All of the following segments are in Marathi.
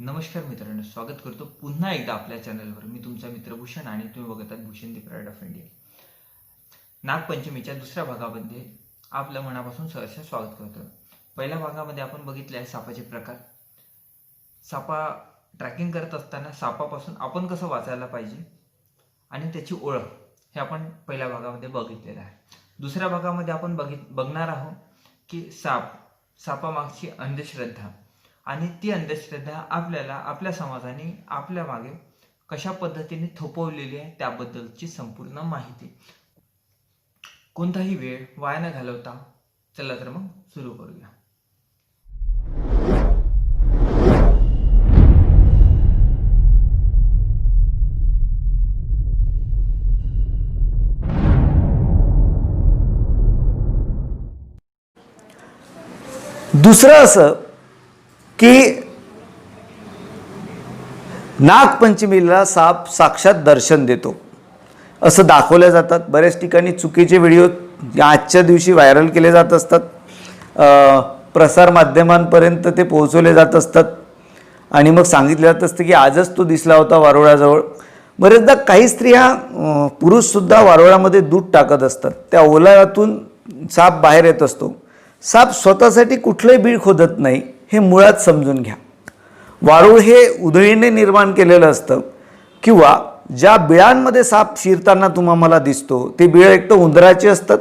नमस्कार मित्रांनो, स्वागत करतो पुन्हा एकदा आपल्या चॅनलवर। मी तुमचा मित्र भूषण आणि तुम्ही बघत आहात भूषण दी प्राईड ऑफ इंडिया। नागपंचमीच्या दुसऱ्या भागामध्ये आपल्या मनापासून सहर्ष स्वागत करतो। पहिल्या भागामध्ये आपण बघितले आहे सापाचे प्रकार, सापा ट्रॅकिंग करत असताना सापापासून आपण कसं वाचायला पाहिजे आणि त्याची ओळख हे आपण पहिल्या भागामध्ये बघितलेलं आहे। दुसऱ्या भागामध्ये आपण बघणार आहोत की सापामागची अंधश्रद्धा आणि ती अंधश्रद्धा आपल्याला आपल्या समाजाने आपल्या मागे कशा पद्धतीने थोपवलेली आहे त्याबद्दलची संपूर्ण माहिती। कोणताही वेळ वाया न घालवता चला तर मग सुरू करूया। दुसरं असं की नागपंचमीला साप साक्षात दर्शन देतो असं दाखवले जातात। बऱ्याच ठिकाणी चुकीचे व्हिडिओ आजच्या दिवशी व्हायरल केले जात असतात, प्रसार माध्यमांपर्यंत ते पोहोचवले जात असतात आणि मग सांगितलं जात असतं की आजच तो दिसला होता वारुळाजवळ। बरेचदा काही स्त्रिया पुरुषसुद्धा वारुळामध्ये दूध टाकत असतात, त्या ओलाव्यातून साप बाहेर येत असतो। साप स्वतःसाठी कुठलंही बीळ खोदत नाही हे मुळात समजून घ्या। वारूळ हे उधळीने निर्माण केलेलं असतं किंवा ज्या बिळांमध्ये साप शिरताना तुम्हाला दिसतो ते बिळ एक तर उंदराचे असतात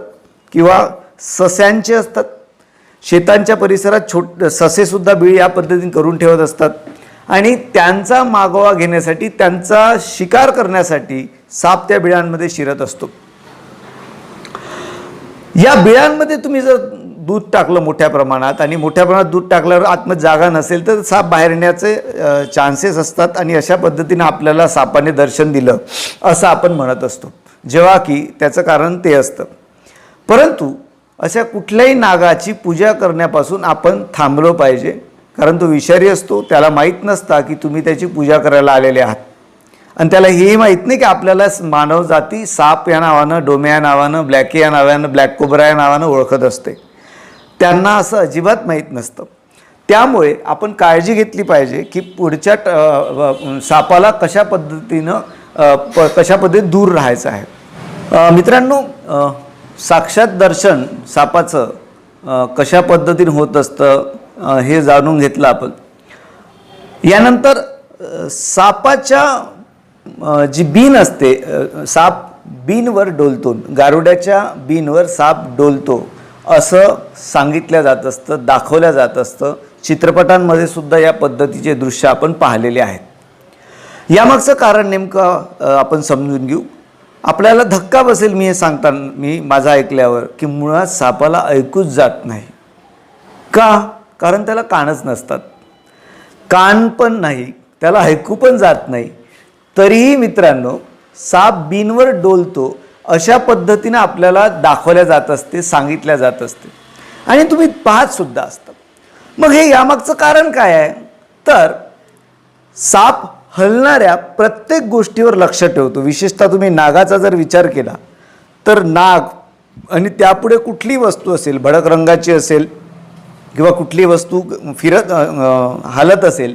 किंवा सस्यांचे असतात। शेतांच्या परिसरात ससेसुद्धा बीळ या पद्धतीने करून ठेवत असतात आणि त्यांचा मागोवा घेण्यासाठी, त्यांचा शिकार करण्यासाठी साप त्या बिळांमध्ये शिरत असतो। या बिळांमध्ये तुम्ही जर दूध टाकलं मोठ्या प्रमाणात आणि मोठ्या प्रमाणात दूध टाकल्यावर आतमध्ये जागा नसेल तर साप बाहेर येण्याचे चान्सेस असतात आणि अशा पद्धतीने आपल्याला सापाने दर्शन दिलं असं आपण म्हणत असतो, जेव्हा की त्याचं कारण ते असतं। परंतु अशा कुठल्याही नागाची पूजा करण्यापासून आपण थांबलो पाहिजे, कारण तो विषारी असतो। त्याला माहीत नसता की तुम्ही त्याची पूजा करायला आलेले आहात आणि त्याला हेही माहीत नाही की आपल्याला मानव जाती साप या नावानं, डोम्या या नावानं, ब्लॅकी या नावानं, ब्लॅक कोब्रा या नावानं ओळखत असते। त्यांना असं अजिबात माहीत नसतं। त्यामुळे आपण काळजी घेतली पाहिजे की पुढच्या सापाला कशा पद्धतीने दूर राहायचं आहे। मित्रांनो, साक्षात दर्शन सापाचं कशा पद्धतीने होत असतं हे जाणून घेतलं आपण। यानंतर सापाच्या जी बीन असते, साप बीनवर डोलतो, गारुड्याच्या बीनवर साप डोलतो असं सांगितलं जात असतं, दाखवलं जात असतं। चित्रपटांमध्ये सुद्धा या पद्धतीचे दृश्य आपण पाहिलेले आहेत। यामागचं कारण नेमकं आपण समजून घेऊ। आपल्याला धक्का बसेल मी हे सांगताना, मी माझं ऐकल्यावर, की मुळात सापाला ऐकूच जात नाही। का? कारण त्याला कानच नसतात, कान पण नाही, त्याला ऐकू पण जात नाही। तरीही मित्रांनो साप बीनवर डोलतो अशा पद्धतीने आपल्याला दाखवल्या जात असते, सांगितल्या जात असते आणि तुम्ही पाहत सुद्धा असता। मग हे यामागचं कारण काय आहे? तर साप हलणाऱ्या प्रत्येक गोष्टीवर लक्ष ठेवतो। विशेषतः तुम्ही नागाचा जर विचार केला तर नाग आणि त्यापुढे कुठली वस्तू असेल, भडक रंगाची असेल किंवा कुठली वस्तू हलत असेल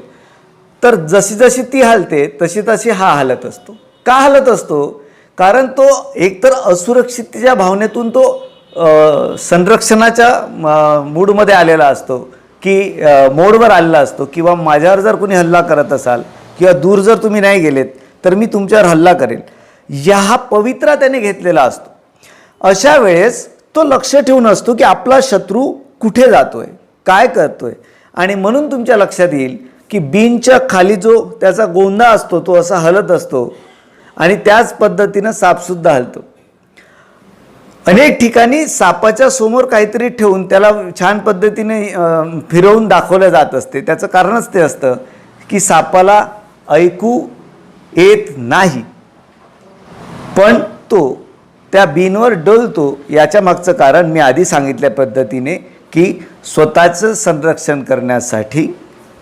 तर जशी जशी ती हलते तशी तशी हा हलत असतो। का हलत असतो? कारण तो एकतर असुरक्षिततेच्या भावनेतून तो संरक्षणाच्या मूडमध्ये आलेला असतो की मोडवर आलेला असतो, किंवा माझ्यावर जर कोणी हल्ला करत असाल किंवा दूर जर तुम्ही नाही गेलेत तर मी तुमच्यावर हल्ला करेल, या हा पवित्रा त्याने घेतलेला असतो। अशा वेळेस तो लक्ष ठेवून असतो की आपला शत्रू कुठे जातोय, काय करतोय, आणि म्हणून तुमच्या लक्षात येईल की बीनच्या खाली जो त्याचा गोंदा असतो तो असा हलत असतो आणि त्याच पद्धतीनं सापसुद्धा हलतो। अनेक ठिकाणी सापाच्या समोर काहीतरी ठेवून त्याला छान पद्धतीने फिरवून दाखवलं जात असते। त्याचं कारणच ते असतं की सापाला ऐकू येत नाही पण तो त्या बीनवर डोलतो। याच्या मागचं कारण मी आधी सांगितल्या पद्धतीने की स्वतःचं संरक्षण करण्यासाठी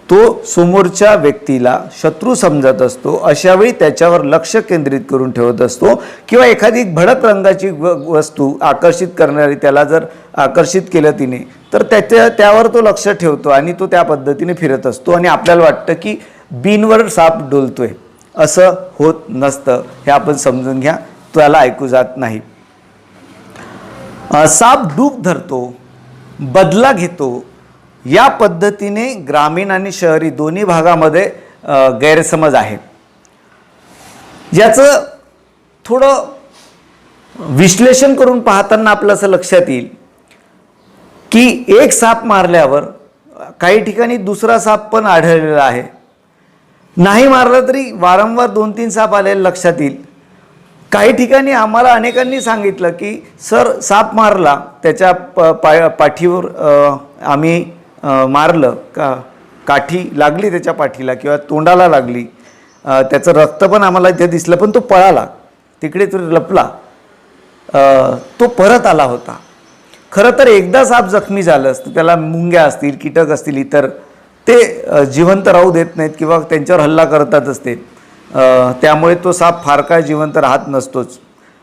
तो समोरच्या व्यक्तीला शत्रू समजत असतो, अशावेळी त्याच्यावर लक्ष केंद्रित करून ठेवत असतो किंवा एखादी भडक रंगाची वस्तू आकर्षित करणारी त्याला जर आकर्षित केलं तिने तर त्यावर तो लक्ष ठेवतो आणि तो त्या पद्धतीने फिरत असतो आणि आपल्याला वाटतं की बिनवर साप डोलतोय असं होत नसतं, हे आपण समजून घ्या. त्याला ऐकू जात नाही. साप डूब धरतो, बदला घेतो, या पद्धतीने ग्रामीण आणि शहरी दोन्ही भागामध्ये गैरसमज आहे. याचं थोडं विश्लेषण करून पाहताना आपलं असं लक्षात येईल की एक साप मारल्यावर काही ठिकाणी दुसरा साप पण आढळलेला आहे. नाही मारला तरी वारंवार 2-3 साप आलेले लक्षात येईल. काही ठिकाणी आम्हाला अनेकांनी सांगितलं की सर साप मारला, त्याच्या पाठीवर आम्ही मारलं, काठी लागली त्याच्या पाठीला किंवा तोंडाला लागली, त्याचं रक्त पण आम्हाला इथे दिसलं, पण तो पळाला, तिकडे तो लपला, तो परत आला होता. खरं तर एकदा साप जखमी झालं असतं, त्याला मुंग्या असतील, कीटक असतील इतर, ते जिवंत राहू देत नाहीत किंवा त्यांच्यावर हल्ला करतातच ते. त्यामुळे तो साप फार काळ जिवंत राहत नसतोच.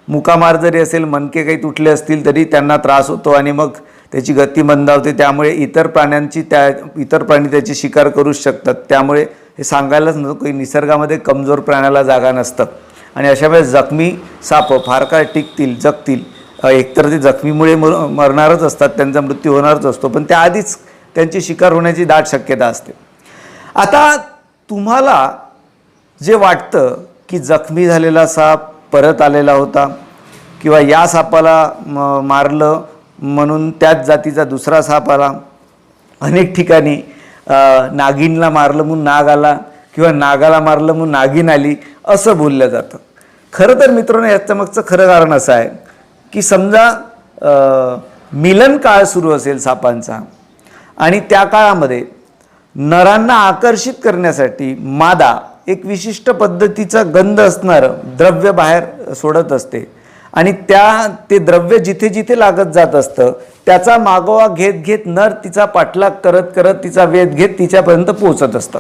मुकामार जरी असेल, मणके काही तुटले असतील तरी त्यांना त्रास होतो आणि मग त्याची गती मंदावते. त्यामुळे इतर प्राणी त्याची शिकार करूच शकतात. त्यामुळे हे सांगायलाच नको की निसर्गामध्ये कमजोर प्राण्याला जागा नसतं. आणि अशा वेळेस जखमी साप फार काळ टिकतील, जगतील. एकतर ते जखमीमुळे मरणारच असतात, त्यांचा मृत्यू होणारच असतो, पण त्याआधीच त्यांची शिकार होण्याची दाट शक्यता असते. आता तुम्हाला जे वाटतं की जखमी झालेला साप परत आलेला होता किंवा या सापाला मारलं म्हणून त्याच जातीचा दुसरा साप आला, अनेक ठिकाणी नागिनला मारलं म्हणून नाग आला किंवा नागाला मारलं म्हणून नागिन आली, असं बोललं जातं. खरं तर मित्रांनो, याचं मागचं खरं कारण असं आहे की समजा मिलन काळ सुरू असेल सापांचा आणि त्या काळामध्ये नरांना आकर्षित करण्यासाठी मादा एक विशिष्ट पद्धतीचा गंध असणारं द्रव्य बाहेर सोडत असते आणि ते द्रव्य जिथे जिथे लागत जात असतं त्याचा मागोवा घेत घेत नर तिचा पाठलाग करत करत तिचा वेध घेत तिच्यापर्यंत पोहोचत असतं.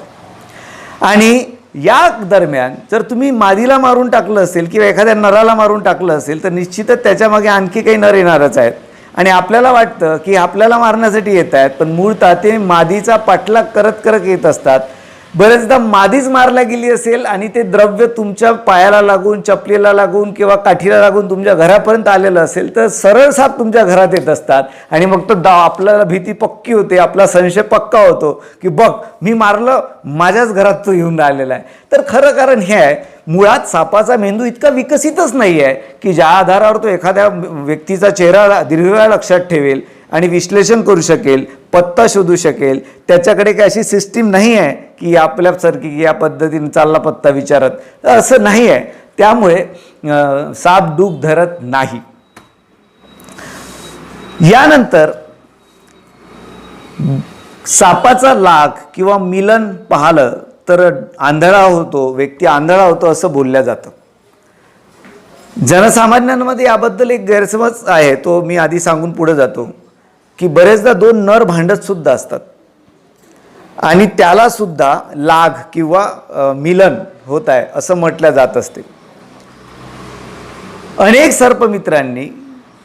आणि या दरम्यान जर तुम्ही मादीला मारून टाकलं असेल किंवा एखाद्या नराला मारून टाकलं असेल तर निश्चितच त्याच्यामागे आणखी काही नर येणारच आहेत. आणि आपल्याला वाटतं की आपल्याला मारण्यासाठी येत आहेत, पण मूळतः ते मादीचा पाठलाग करत करत येत असतात. बरेचदा मादीच मारला गेली असेल आणि ते द्रव्य तुमच्या पायाला लागून, चपलीला लागून किंवा काठीला लागून तुमच्या घरापर्यंत आलेलं असेल तर सरळ साप तुमच्या घरात येत असतात. आणि मग तो आपल्याला भीती पक्की होते, आपला संशय पक्का होतो की बघ मी मारलं, माझ्याच घरात तो येऊन राहिलेला आहे. तर खरं कारण हे आहे, मुळात सापाचा मेंदू इतका विकसितच नाही आहे की ज्या आधारावर तो एखाद्या व्यक्तीचा चेहरा दीर्घकाळ लक्षात ठेवेल आणि विश्लेषण करू शकेल, पत्ता शोधू शकेल. त्याच्याकडे काही अशी सिस्टीम नाही आहे की आपल्यासारखी या पद्धतीने चालला पत्ता विचारत, असं नाही आहे. त्यामुळे साप डूब धरत नाही. यानंतर सापाचा लाग किंवा मिलन पाहिलं तर आंधळा होतो, व्यक्ती आंधळा होतो असं बोललं जातं. जनसामान्यांमध्ये याबद्दल एक गैरसमज आहे, तो मी आधी सांगून पुढे जातो की बरेचदा 2 नर भांडत सुद्धा असतात आणि त्याला सुद्धा लाग किंवा मिलन होत आहे असं म्हटलं जात असते. अनेक सर्पमित्रांनी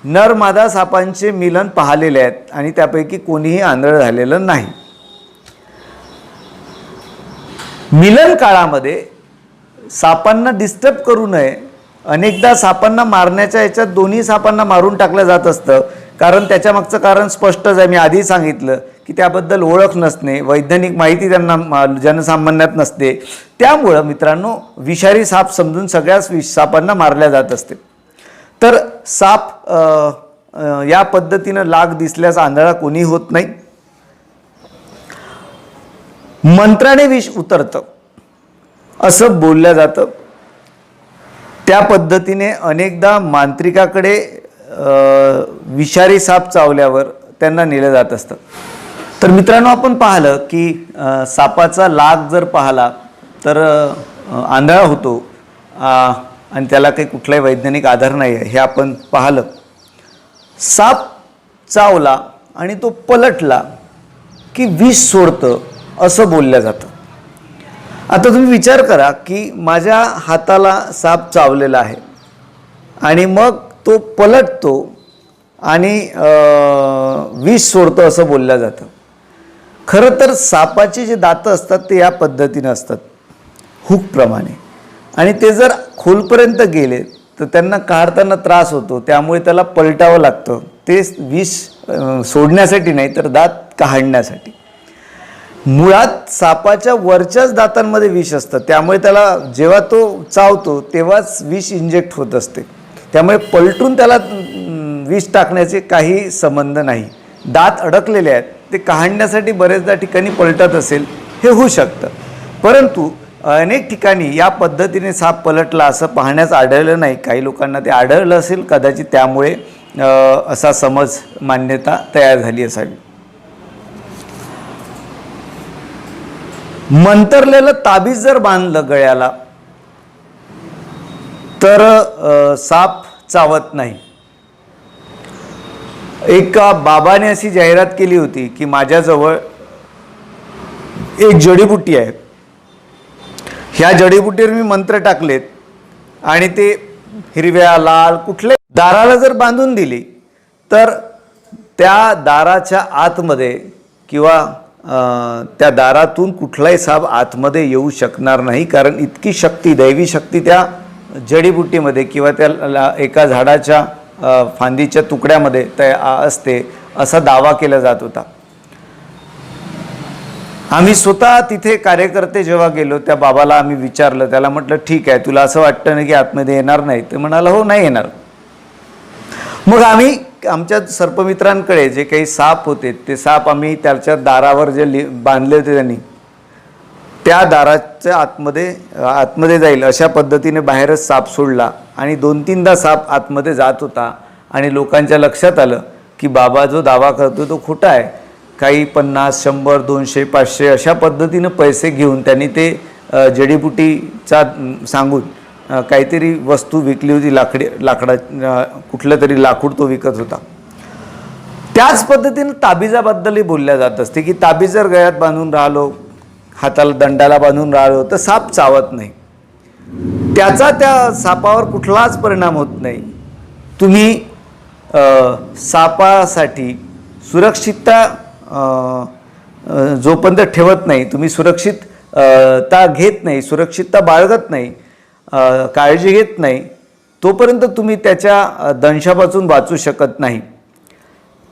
नर मादा सापांचे मिलन पाहिलेले आहेत आणि त्यापैकी कोणीही आंधळ झालेलं नाही. मिलन काळामध्ये सापांना डिस्टर्ब करू नये, अनेकदा सापांना मारण्याच्या याच्यात दोन्ही सापांना मारून टाकलं जात असतं. कारण त्याच्या मागचं कारण स्पष्टच आहे, मी आधी सांगितलं की त्याबद्दल ओळख नसणे, वैज्ञानिक माहिती त्यांना जनसामान्यात नसते. त्यामुळं मित्रांनो, विषारी साप समजून सगळ्याच सापांना मारल्या जात असते. तर साप या पद्धतीनं लाग दिसल्यास आंधळा कोणी होत नाही. मंत्राने विष उतरतं असं बोललं जातं. त्या पद्धतीने अनेकदा मांत्रिकाकडे विषारी साप चावल्यावर त्यांना नेलं जात असतं. तर मित्रांनो, आपण पाहिलं की सापाचा लाग जर पाहिला तर आंधळा होतो आणि त्याला काही कुठलाही वैज्ञानिक आधार नाही आहे, हे आपण पाहिलं. साप चावला आणि तो पलटला की विष सोडतं असं बोललं जातं. आता तुम्ही विचार करा की माझ्या हाताला साप चावलेला आहे आणि मग तो पलटतो आणि विष सोडतो असं बोललं जातं. खरं तर सापाचे जे दातं असतात ते या पद्धतीनं असतात. हुकप्रमाणे, आणि ते जर खोलपर्यंत गेले तर त्यांना काढताना त्रास होतो, त्यामुळे त्याला पलटावं लागतं, ते विष सोडण्यासाठी नाही तर दात काढण्यासाठी. मुळात सापाच्या वरच्याच दातांमध्ये विष असतं, त्यामुळे त्याला जेव्हा तो चावतो तेव्हाच विष इंजेक्ट होत असते, त्यामुळे पलटून त्याला विष टाकण्याचे काही संबंध नाही. दात अडकलेले आहेत, ते काढण्यासाठी बरेचदा ठिकाणी पलटत असेल, हे होऊ शकतं. परंतु अनेक ठिकाणी या पद्धतीने साप पलटला असं पाहण्यास आढळलं नाही. काही लोकांना ते आढळलं असेल कदाचित, त्यामुळे असा समज मान्यता तयार झाली असावी. मंतरलेलं ताबीज जर बांधलं गळ्याला तर साप चावत नाही. एका बाबाने अशी जाहिरात केली होती की माझ्याजवळ एक जडीबुटी आहे, ह्या जडीबुटीवर मी मंत्र टाकलेत आणि ते हिरव्या लाल कुठल्या दाराला जर बांधून दिली तर त्या दाराच्या आतमध्ये किंवा त्या दारातून कुठलाही साप आतमध्ये येऊ शकणार नाही, कारण इतकी शक्ती, दैवी शक्ती त्या जडीबुटीमध्ये किंवा त्या एका झाडाच्या फांदीच्या तुकड्यामध्ये असते, असा दावा केला जात होता. आम्ही स्वतः तिथे कार्यकर्ते जेव्हा गेलो, त्या बाबाला आम्ही विचारलं, त्याला म्हटलं ठीक आहे, तुला असं वाटतं ना की आतमध्ये येणार नाही? तर म्हणाला हो, नाही येणार. मग आम्ही आमच्या सर्पमित्रांकडे जे काही साप होते ते साप आम्ही त्याच्या दारावर जे बांधले होते त्यांनी, त्या दाराच्या आतमध्ये जाईल अशा पद्धतीने बाहेरच साप सोडला आणि 2-3दा साप आतमध्ये जात होता आणि लोकांच्या लक्षात आलं की बाबा जो दावा करतो तो खोटा आहे. काही 50, 100, 200, 500 अशा पद्धतीनं पैसे घेऊन त्यांनी ते जडीबुटीचा सांगून काहीतरी वस्तू विकली होती, लाकडा कुठलं तरी लाकूड तो विकत होता. त्याच पद्धतीनं ताबीजाबद्दलही बोलल्या जात असते की ताबीज जर गळ्यात बांधून राहिलो, हाताला दंडाला बांधून राहिलो तर साप चावत नाही, त्याचा त्या सापावर कुठलाच परिणाम होत नाही. तुम्ही सापासाठी सुरक्षितता जोपर्यंत ठेवत नाही, तुम्ही सुरक्षितता घेत नाही, सुरक्षितता बाळगत नाही, काळजी घेत नाही, तोपर्यंत तुम्ही त्याच्या दंशापासून वाचू शकत नाही.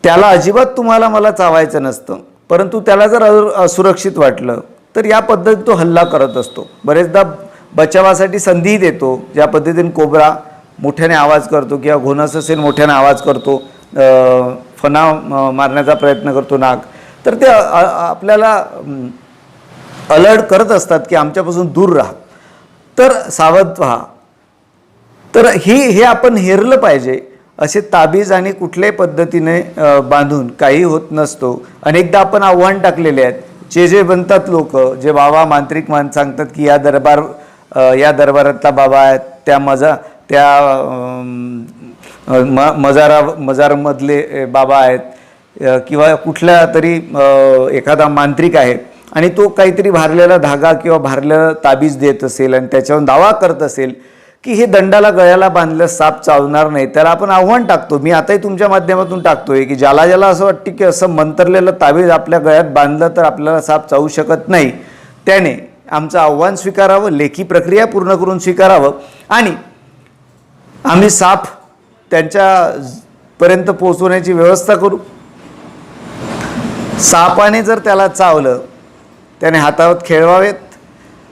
त्याला अजिबात तुम्हाला मला चावायचं नसतं, परंतु त्याला जर असुरक्षित वाटलं तर या पद्धतीत तो हल्ला करत असतो. बरेचदा बचावासाठी संधीही देतो, ज्या पद्धतीने कोबरा मोठ्याने आवाज करतो किंवा घोणस असेल मोठ्याने आवाज करतो, फणा मारण्याचा प्रयत्न करतो नाग, तर ते आपल्याला अलर्ट करत असतात की आमच्यापासून दूर राहा, तर सावध व्हा. तर हे आपण हेरलं पाहिजे. असे ताबीज आणि कुठल्याही पद्धतीने बांधून काही होत नसतो. अनेकदा आपण आव्हान टाकलेले आहेत, जे बनतात लोक, जे बाबा मांत्रिक सांगतात की या दरबारातला बाबा आहेत, त्या मजारामधले बाबा आहेत किंवा कुठल्या तरी एखादा मांत्रिक आहे आणि तो काहीतरी भारलेला धागा किंवा भारलेला ताबीज देत असेल आणि त्याच्यावर दावा करत असेल की हे दंडाला गळ्याला बांधलं साप चावणार नाही, त्याला आपण आव्हान टाकतो. मी आताही तुमच्या माध्यमातून टाकतोय की ज्याला असं वाटतं की असं मंतरलेलं ताबीज आपल्या गळ्यात बांधलं तर आपल्याला साप चावू शकत नाही, त्याने आमचं आव्हान स्वीकारावं, लेखी प्रक्रिया पूर्ण करून स्वीकारावं आणि आम्ही साप त्यांच्यापर्यंत पोहोचवण्याची व्यवस्था करू. सापाने जर त्याला चावलं, त्याने हातावर खेळवावेत.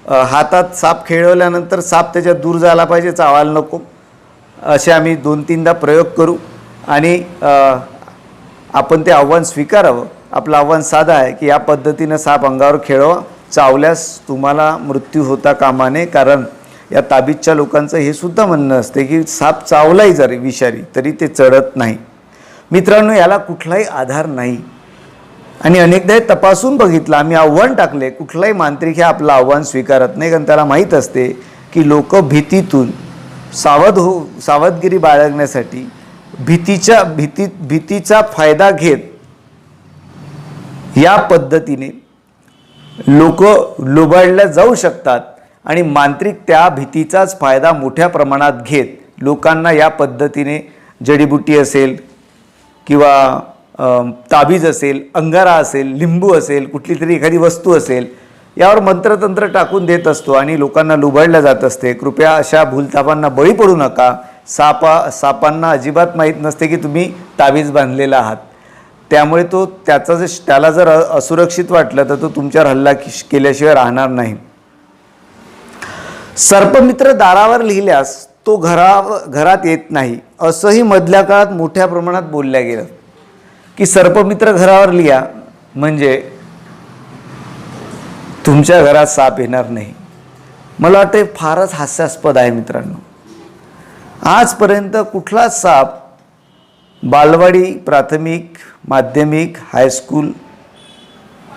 हातात साप खेळवल्यानंतर साप त्याच्यात दूर जायला पाहिजे, चावायला नको. असे आम्ही 2-3दा प्रयोग करू आणि आपण ते आव्हान स्वीकारावं. आपलं आव्हान साधं आहे की या पद्धतीनं साप अंगावर खेळवा, चावल्यास तुम्हाला मृत्यू होता कामा नये. कारण या ताबीजच्या लोकांचं हे सुद्धा म्हणणं असते की साप चावलाही जरी विषारी तरी ते चढत नाही. मित्रांनो, याला कुठलाही आधार नाही आणि अनेकदा हे तपासून बघितलं. आम्ही आव्हान टाकले, कुठलाही मांत्रिक हे आपलं आव्हान स्वीकारत नाही, कारण त्याला माहीत असते की लोक भीतीतून सावधगिरी बाळगण्यासाठी भीतीचा फायदा घेत या पद्धतीने लोक लुबाडल्या जाऊ शकतात आणि मांत्रिक त्या भीतीचाच फायदा मोठ्या प्रमाणात घेत लोकांना या पद्धतीने जडीबुटी असेल किंवा ताबीज असेल, अंगारा असेल, लिंबू असेल, कुठली तरी एखादी वस्तू असेल, यावर मंत्रतंत्र टाकून देत असतो आणि लोकांना लुबाडलं जात असते. कृपया अशा भूलथापांना बळी पडू नका. सापांना अजिबात माहीत नसते की तुम्ही ताबीज बांधलेला आहात. त्यामुळे त्याला जर असुरक्षित वाटलं तर तो तुमच्यावर हल्ला केल्याशिवाय राहणार नाही. सर्पमित्र दारावर लिहिल्यास तो घरात येत नाही असंही मधल्या काळात मोठ्या प्रमाणात बोलल्या गेलं की सर्पमित्र घरावर लिहा म्हणजे तुमच्या घरात साप येणार नाही. मला वाटते फारच हास्यास्पद आहे मित्रांनो. आजपर्यंत कुठलाच साप बालवाडी, प्राथमिक, माध्यमिक, हायस्कूल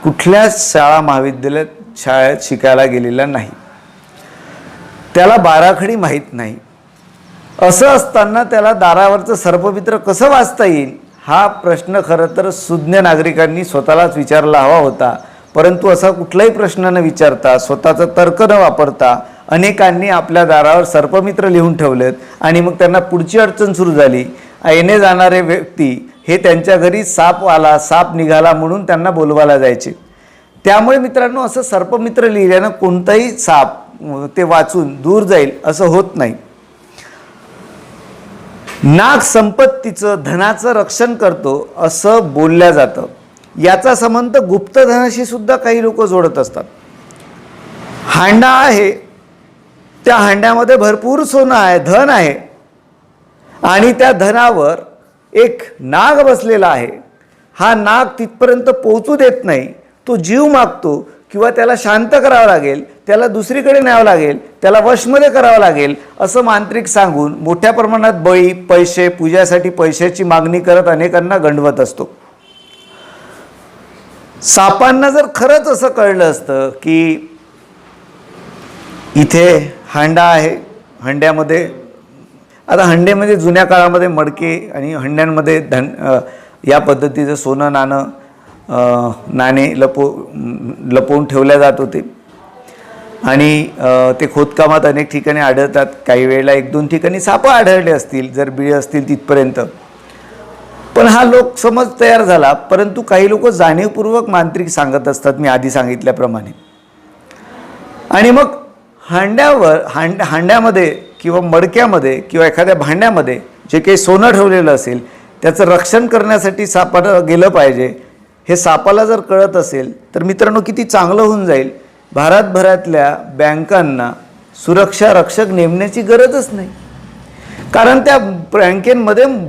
कुठल्याच शाळा महाविद्यालयात शाळेत शिकायला गेलेला नाही. त्याला बाराखडी माहीत नाही. असं असताना त्याला दारावरचं सर्पमित्र कसं वाचता येईल हा प्रश्न खरं तर सुज्ञ नागरिकांनी स्वतःलाच विचारला हवा होता. परंतु असा कुठलाही प्रश्न न विचारता, स्वतःचा तर्क न वापरता अनेकांनी आपल्या दारावर सर्पमित्र लिहून ठेवलेत आणि मग त्यांना पुढची अडचण सुरू झाली. येणे जाणारे व्यक्ती हे त्यांच्या घरी साप आला, साप निघाला म्हणून त्यांना बोलवायला जायचे. त्यामुळे मित्रांनो, असं सर्पमित्र लिहिल्यानं कोणताही साप ते वाचून दूर जाईल असं होत नाही. नाग संपत्तीचं, धनाचं रक्षण करतो असं बोलल्या जातं. याचा संबंध गुप्तधनाशी सुद्धा काही लोक जोडत असतात. हांडा आहे, त्या हांड्यामध्ये भरपूर सोनं आहे, धन आहे आणि त्या धनावर एक नाग बसलेला आहे. हा नाग तिथपर्यंत पोहोचू देत नाही. तो जीव मागतो किंवा त्याला शांत करावं लागेल, त्याला दुसरीकडे न्यावं लागेल, त्याला वशमध्ये करावं लागेल असं मांत्रिक सांगून मोठ्या प्रमाणात बळी, पैसे, पूजासाठी पैशाची मागणी करत अनेकांना गंडवत असतो. सापांना जर खरंच असं कळलं असतं की इथे हांडा आहे, हंड्यामध्ये आता हंड्यामध्ये जुन्या काळामध्ये मडके आणि हंड्यांमध्ये या पद्धतीचं सोनं नाणे लपवून ठेवल्या जात होते आणि ते खोदकामात अनेक ठिकाणी आढळतात. काही वेळेला 1-2 ठिकाणी सापं आढळले असतील जर बिळे असतील तिथपर्यंत. पण हा लोकसमज तयार झाला. परंतु काही लोक जाणीवपूर्वक मांत्रिक सांगत असतात, मी आधी सांगितल्याप्रमाणे. आणि मग हांड्यामध्ये किंवा मडक्यामध्ये किंवा एखाद्या भांड्यामध्ये जे काही सोनं ठेवलेलं असेल त्याचं रक्षण करण्यासाठी सापाला गेलं पाहिजे. हे सापाला जर कळत असेल तर मित्रांनो किती चांगलं होऊन जाईल. भारतभरातल्या बँकांना सुरक्षा रक्षक नेमण्याची गरजच नाही. कारण त्या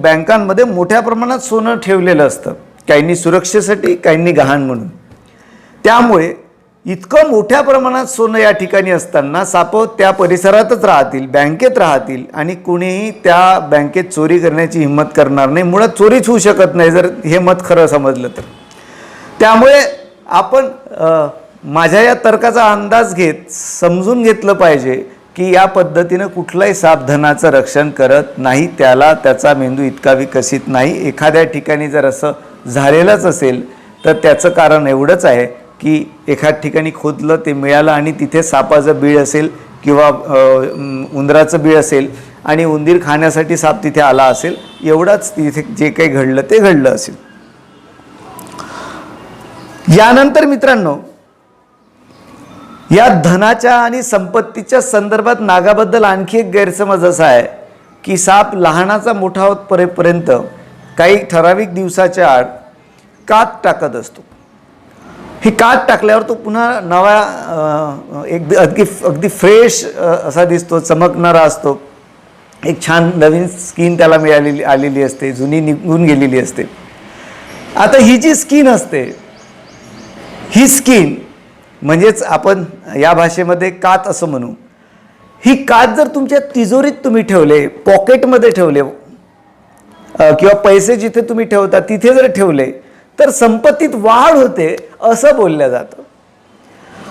बँकांमध्ये मोठ्या प्रमाणात सोनं ठेवलेलं असतं, काहींनी सुरक्षेसाठी, काहींनी गहाण म्हणून. त्यामुळे इतकं मोठ्या प्रमाणात सोनं या ठिकाणी असताना सापं त्या परिसरातच राहतील, बँकेत राहतील आणि कुणीही त्या बँकेत चोरी करण्याची हिंमत करणार नाही. मुळात चोरीच होऊ शकत नाही जर हे मत खरं समजलं तर. त्यामुळे आपण माझ्या या तर्काचा अंदाज घेत समजून घेतलं पाहिजे की या पद्धतीनं कुठलाही साप धनाचं रक्षण करत नाही. त्याचा मेंदू इतका विकसित नाही. एखाद्या ठिकाणी जर असं झालेलंच असेल तर त्याचं कारण एवढंच आहे की एखाद ठिकाणी खोदलं, ते मिळालं आणि तिथे सापाचं बीळ असेल किंवा उंदराचं बीळ असेल आणि उंदीर खाण्यासाठी साप तिथे आला असेल. एवढंच तिथे जे काही घडलं ते घडलं असेल. यानंतर मित्रांनो, या धनाच्या आणि संपत्तीच्या संदर्भात नागाबद्दल आणखी एक गैरसमज असा आहे की साप लहानाचा मोठा होतपर्यंत काही ठराविक दिवसाच्या आड कात टाकत असतो. ही कात टाकल्यावर तो पुन्हा नवा अगदी फ्रेश असा दिसतो, चमकणारा असतो. एक छान नवीन स्किन त्याला आलेली असते, जुनी निघून गेलेली असते. आता ही जी स्किन असते, ही स्किन म्हणजेच आपण या भाषेमध्ये कात असं म्हणू. ही कात जर तुमच्या तिजोरीत तुम्ही ठेवले, पॉकेटमध्ये ठेवले किंवा पैसे जिथे तुम्ही ठेवता तिथे जर ठेवले तर संपत्तीत वाढ होते असं बोललं जातं.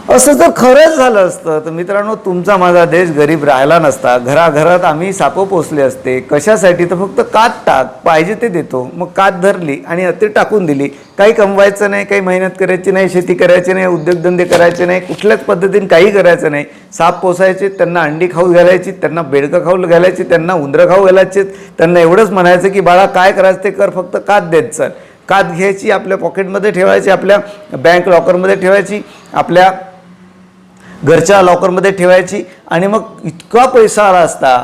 असं जर खरंच झालं असतं तर मित्रांनो, तुमचा माझा देश गरीब राहिला नसता. घराघरात आम्ही सापं पोचले असते. कशासाठी तर फक्त कात टाक, पाहिजे ते देतो. मग कात धरली आणि ते टाकून दिली. काही कमवायचं नाही, काही मेहनत करायची नाही, शेती करायची नाही, उद्योगधंदे करायचे नाही, कुठल्याच पद्धतीने काही करायचं नाही. साप पोसायचे, त्यांना अंडी खाऊ घालायची, त्यांना बेडकं खाऊ घालायची, त्यांना उंदरं खाऊ घालायचे. त्यांना एवढंच म्हणायचं की बाळा काय करायचं ते कर, फक्त कात देत चल. कात घ्यायची, आपल्या पॉकेटमध्ये ठेवायची, आपल्या बँक लॉकरमध्ये ठेवायची, आपल्या घरच्या लॉकरमध्ये ठेवायची आणि मग इतका पैसा आला असता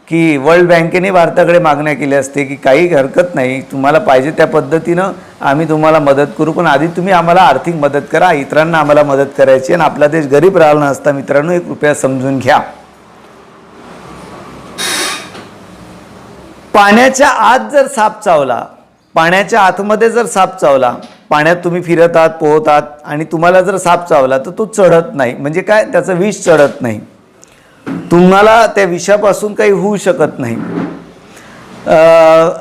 की वर्ल्ड बँकेने भारताकडे मागण्या केल्या असते की काही हरकत नाही, तुम्हाला पाहिजे त्या पद्धतीनं आम्ही तुम्हाला मदत करू, पण आधी तुम्ही आम्हाला आर्थिक मदत करा, इतरांना आम्हाला मदत करायची आणि आपला देश गरीब राहिला नसता. मित्रांनो, एक कृपया समजून घ्या. पाण्याच्या आत जर साप चावला, पाण्याच्या आतमध्ये जर साप चावला, पाण्यात तुम्ही फिरत आहात, पोहत आहात आणि तुम्हाला जर साप चावला तर तो चढत नाही. म्हणजे काय, त्याचं विष चढत नाही, तुम्हाला त्या विषापासून काही होऊ शकत नाही.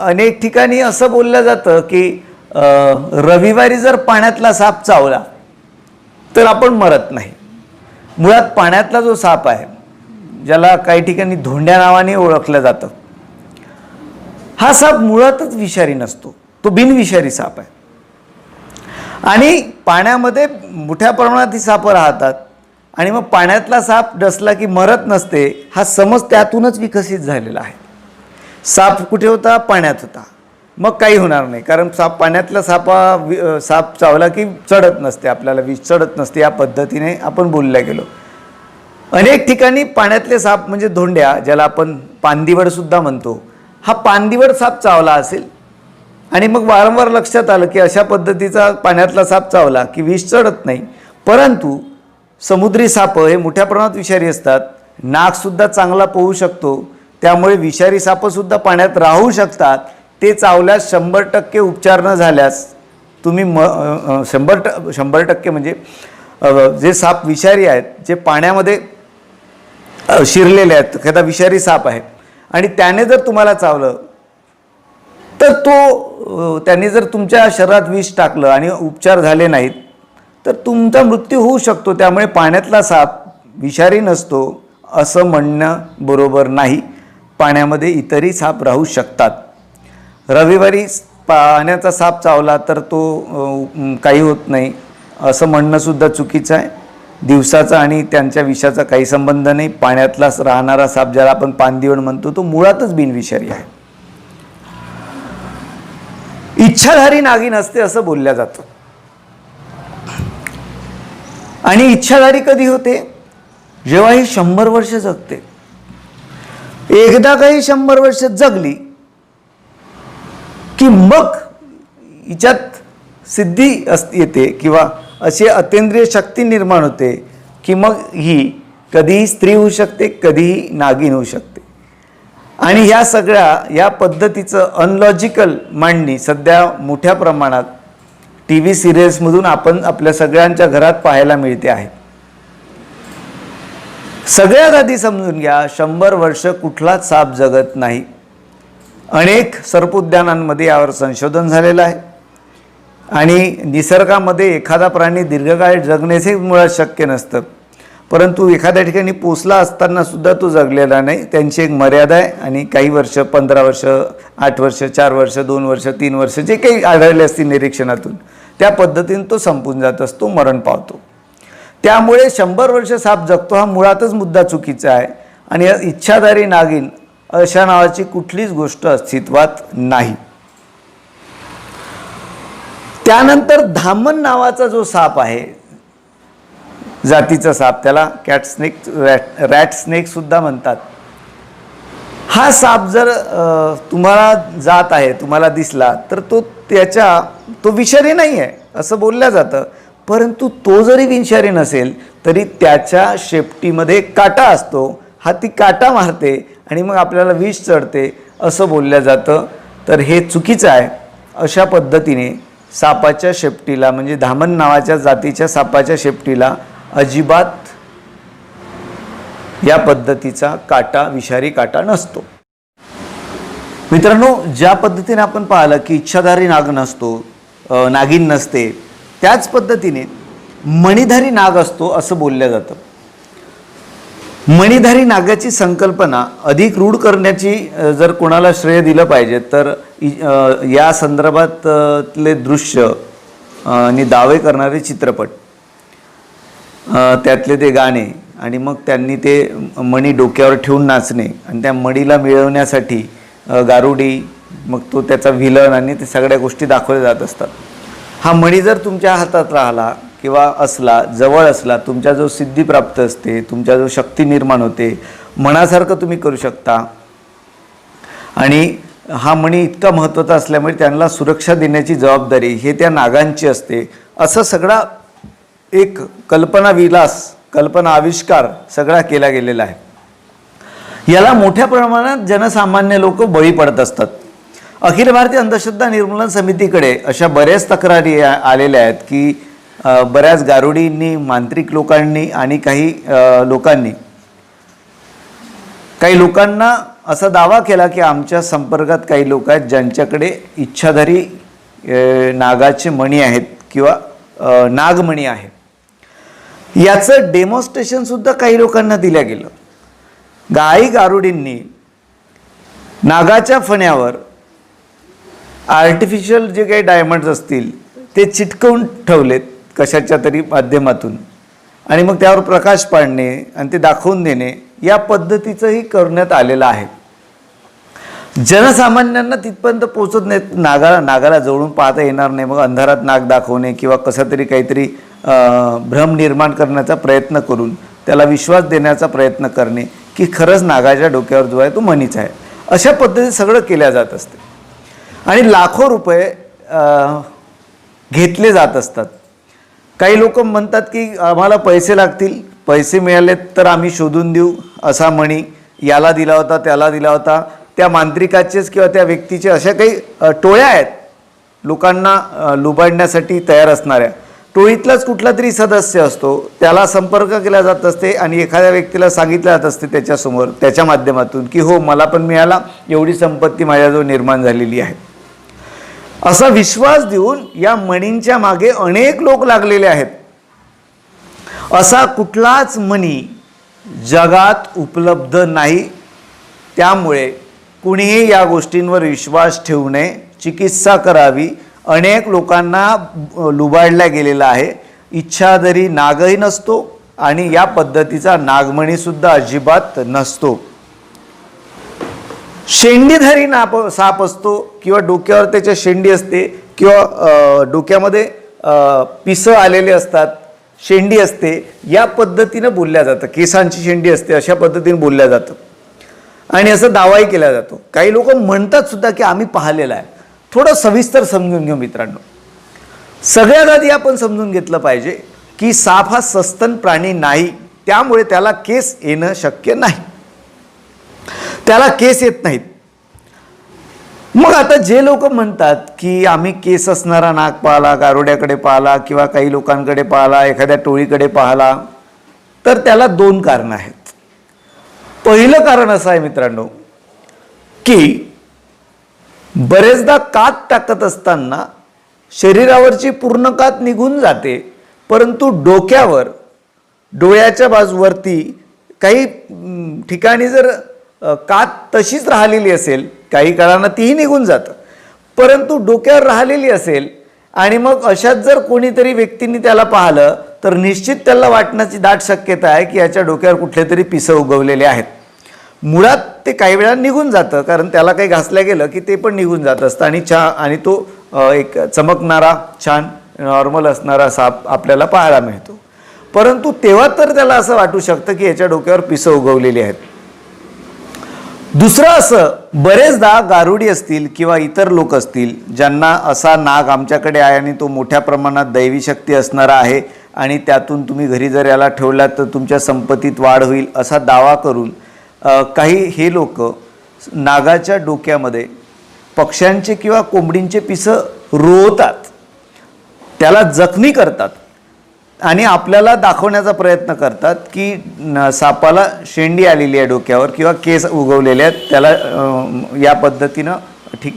अनेक ठिकाणी असं बोललं जातं की रविवारी जर पाण्यातला साप चावला तर आपण मरत नाही. मुळात पाण्यातला जो साप आहे, ज्याला काही ठिकाणी धोंड्या नावाने ओळखलं जातं, हा साप मुळातच विषारी नसतो, तो बिनविषारी साप आहे. आणि पाण्यामध्ये मोठ्या प्रमाणात ही सापं राहतात आणि मग पाण्यातला साप डसला की मरत नसते, हा समज त्यातूनच विकसित झालेला आहे. साप कुठे होता? पाण्यात होता, मग काही होणार नाही, कारण पाण्यातला साप चावला की चढत नसते, आपल्याला विष चढत नसते, या पद्धतीने आपण बोलल्या गेलो. अनेक ठिकाणी पाण्यातले साप म्हणजे धोंड्या, ज्याला आपण पांदिवड सुद्धा म्हणतो, हा पांदिवड साप चावला असेल आणि मग वारंवार लक्षात आलं की अशा पद्धतीचा पाण्यातला साप चावला की विष चढत नाही. परंतु समुद्री साप हे मोठ्या प्रमाणात विषारी असतात, नागसुद्धा चांगला पोहू शकतो, त्यामुळे विषारी सापसुद्धा पाण्यात राहू शकतात. ते चावल्यास 100% उपचार न झाल्यास तुम्ही 100% म्हणजे जे साप विषारी आहेत, जे पाण्यामध्ये शिरलेले आहेत, एखादा विषारी साप आहे आणि त्याने जर तुम्हाला चावलं तर त्यांनी जर तुमच्या शरीरात विष टाकलं आणि उपचार झाले नाहीत तर तुमचा मृत्यू होऊ शकतो. त्यामुळे पाण्यातला साप विषारी नसतो असं म्हणणं बरोबर नाही. पाण्यामध्ये इतरही साप राहू शकतात. रविवारी पाण्याचा साप चावला तर तो काही होत नाही असं म्हणणंसुद्धा चुकीचं आहे. दिवसाचा आणि त्यांच्या विषाचा काही संबंध नाही. पाण्यातलाच राहणारा साप, ज्याला आपण पांदिवड म्हणतो, तो मुळातच बिनविषारी आहे. इच्छाधारी नागिन असते असं बोलल्या जातं. आणि इच्छाधारी कधी होते? जेव्हा ही 100 वर्ष जगते. एकदा काही 100 वर्ष जगली की मग हिच्यात सिद्धी येते किंवा अशी अतींद्रिय शक्ती निर्माण होते की मग ही कधीही स्त्री होऊ शकते, कधीही नागिन होऊ शकते. आणि या पद्धतीचं अनलॉजिकल मांडणी सध्या मोठ्या प्रमाणात टी व्ही सिरियल्समधून आपण आपल्या सगळ्यांच्या घरात पाहायला मिळते आहे. सगळ्यात आधी समजून घ्या, 100 वर्ष कुठलाच साप जगत नाही. अनेक सर्पोद्यानांमध्ये यावर संशोधन झालेलं आहे आणि निसर्गामध्ये एखादा प्राणी दीर्घकाळ जगण्याचे मुळात शक्य नसतं, परंतु एखाद्या ठिकाणी पोचला असताना सुद्धा तो जगलेला नाही. त्यांची एक मर्यादा आहे आणि काही वर्ष, 15 वर्ष, 8 वर्ष, 4 वर्ष, 2 वर्ष, 3 वर्ष, जे काही आढळले असतील निरीक्षणातून, त्या पद्धतीने तो संपून जात असतो, मरण पावतो. त्यामुळे 100 वर्ष साप जगतो हा मुळातच मुद्दा चुकीचा आहे. आणि इच्छाधारी नागिन अशा नावाची कुठलीच गोष्ट अस्तित्वात नाही. त्यानंतर धामण नावाचा जो साप आहे, जातीचा साप, त्याला कॅट स्नेक, रॅट स्नेक सुद्धा म्हणतात. हा साप जर तुम्हाला जात आहे, तुम्हाला दिसला तर तो विषारी नाही आहे असं बोललं जातं. परंतु तो जरी विषारी नसेल तरी त्याच्या शेपटीमध्ये काटा असतो, हा ती काटा मारते आणि मग आपल्याला विष चढते असं बोललं जातं. तर हे चुकीचं आहे. अशा पद्धतीने सापाच्या शेपटीला, म्हणजे धामण नावाच्या जातीच्या सापाच्या शेपटीला अजिबात या पद्धतीचा काटा, विषारी काटा नसतो. मित्रांनो, ज्या पद्धतीने आपण पाहिलं की इच्छाधारी नाग नसतो, नागिन नसते, त्याच पद्धतीने मणिधारी नाग असतो असं बोललं जातं. मणिधारी नागाची संकल्पना अधिक रूढ करण्याची जर कोणाला श्रेय दिलं पाहिजे तर या संदर्भातले दृश्य आणि दावे करणारे चित्रपट, त्यातले ते गाणे आणि मग त्यांनी ते मणी डोक्यावर ठेवून नाचणे आणि त्या मणीला मिळवण्यासाठी गारुडी, मग तो त्याचा व्हिलन आणि ते सगळ्या गोष्टी दाखवल्या जात असतात. हा मणी जर तुमच्या हातात राहिला किंवा असला, जवळ असला, तुमच्या जो सिद्धी प्राप्त असते, तुमच्या जो शक्ती निर्माण होते, मनासारखं तुम्ही करू शकता. आणि हा मणी इतका महत्त्वाचा असल्यामुळे त्यांना सुरक्षा देण्याची जबाबदारी हे त्या नागांची असते. असं सगळा एक कल्पनाविलास, कल्पना आविष्कार सगळा केला गेलेला आहे. याला मोठ्या प्रमाणात जनसामान्य लोक बळी पडत असतात. अखिल भारतीय अंधश्रद्धा निर्मूलन समितीकडे अशा बऱ्याच तक्रारी आलेल्या आहेत की बऱ्याच गारुडींनी, मांत्रिक लोकांनी आणि काही लोकांना असा दावा केला की आमच्या संपर्कात काही लोक आहेत ज्यांच्याकडे इच्छाधारी नागाचे मणी आहेत किंवा नागमणी आहे. याचं डेमॉन्स्ट्रेशनसुद्धा काही लोकांना दिलं गेलं. काही गारुडींनी नागाच्या फण्यावर आर्टिफिशियल जे काही डायमंड्स असतील ते चिटकवून ठेवलेत कशाच्या तरी माध्यमातून आणि मग त्यावर प्रकाश पाडणे आणि ते दाखवून देणे या पद्धतीचंही करण्यात आलेलं आहे. जनसामान्यांना तिथपर्यंत पोचत नाहीत. नागाला जवळून पाहता येणार नाही, मग अंधारात नाग दाखवणे किंवा कसा तरी काहीतरी भ्रम निर्माण करण्याचा प्रयत्न करून त्याला विश्वास देण्याचा प्रयत्न करणे की खरंच नागाच्या डोक्यावर जो आहे तो मणीच आहे. अशा पद्धतीने सगळं केल्या जात असते आणि लाखो रुपये घेतले जात असतात. काही लोक म्हणतात की आम्हाला पैसे लागतील, पैसे मिळाले तर आम्ही शोधून देऊ असा मणी, याला दिला होता, त्याला दिला होता. त्या मांत्रिकाचेच किंवा त्या व्यक्तीचे अशा काही टोळ्या आहेत लोकांना लुबाडण्यासाठी तयार असणाऱ्या. टोळीतलाच कुठला तरी सदस्य असतो, त्याला संपर्क केला जात असते आणि एखाद्या व्यक्तीला सांगितलं जात असते त्याच्यासमोर, त्याच्या माध्यमातून की हो मला पण मिळाला, एवढी संपत्ती माझ्याजवळ निर्माण झालेली आहे. असा विश्वास देऊन या मणींच्या मागे अनेक लोक लागलेले आहेत. असा कुठलाच मणी जगात उपलब्ध नाही. त्यामुळे कुणीही या गोष्टींवर विश्वास ठेवू नये. चिकित्सा करावी. अनेक लोकांना लुबाडल्या गेलेला आहे. इच्छाधारी नागही नसतो आणि या पद्धतीचा नागमणीसुद्धा अजिबात नसतो. शेंडीधारी साप असतो किंवा डोक्यावर त्याच्या शेंडी असते किंवा डोक्यामध्ये पिसं आलेले असतात, शेंडी असते, या पद्धतीनं बोलल्या जातं. केसांची शेंडी असते अशा पद्धतीने बोलल्या जातं आणि असं दावाही केला जातो. काही लोक म्हणतात सुद्धा की आम्ही पाहिलेलं आहे. थोडं सविस्तर समजून घेऊ मित्रांनो. सगळ्यात आधी आपण समजून घेतलं पाहिजे की साप हा सस्तन प्राणी नाही, त्यामुळे त्याला केस येणं शक्य नाही. त्याला केस येत नाहीत. मग आता जे लोक म्हणतात की आम्ही केस असणारा नाग पाहला, गारुड्याकडे पाहला किंवा काही लोकांकडे पाहला, एखाद्या टोळीकडे पाहला, तर त्याला दोन कारणं आहेत. पहिलं कारण असं आहे मित्रांनो की बरेचदा कात टाकत असताना शरीरावरची पूर्ण कात निघून जाते, परंतु डोक्यावर, डोळ्याच्या बाजूवरती काही ठिकाणी जर कात तशीच राहिलेली असेल, काही काळानं तीही निघून जातं, परंतु डोक्यावर राहिलेली असेल आणि मग अशात जर कोणीतरी व्यक्तींनी त्याला पाहिलं तर निश्चित त्याला वाटण्याची दाट शक्यता आहे की याच्या डोक्यावर कुठले तरी पिसं उगवलेले आहेत. मुळात ते काही वेळा निघून जातं, कारण त्याला काही घासल्या गेलं की ते पण निघून जात असतं आणि तो एक चमकणारा, छान नॉर्मल असणारा साप आपल्याला पाहायला मिळतो. परंतु तेव्हा तर त्याला असं वाटू शकतं की याच्या डोक्यावर पिसं उगवलेली आहेत. दुसरं असं, बरेचदा गारुडी असतील किंवा इतर लोक असतील ज्यांना असा नाग आमच्याकडे आहे आणि तो मोठ्या प्रमाणात दैवी शक्ती असणारा आहे आणि त्यातून तुम्ही घरी जर याला ठेवलात तर तुमच्या संपत्तीत वाढ होईल असा दावा करून काही हे लोक नागाच्या डोक्यामध्ये पक्ष्यांचे किंवा कोंबडींचे पिसं रोवतात, त्याला जखमी करतात आणि आपल्याला दाखवण्याचा प्रयत्न करतात की सापाला शेंडी आलेली आहे डोक्यावर किंवा केस उगवलेले आहेत, त्याला या पद्धतीनं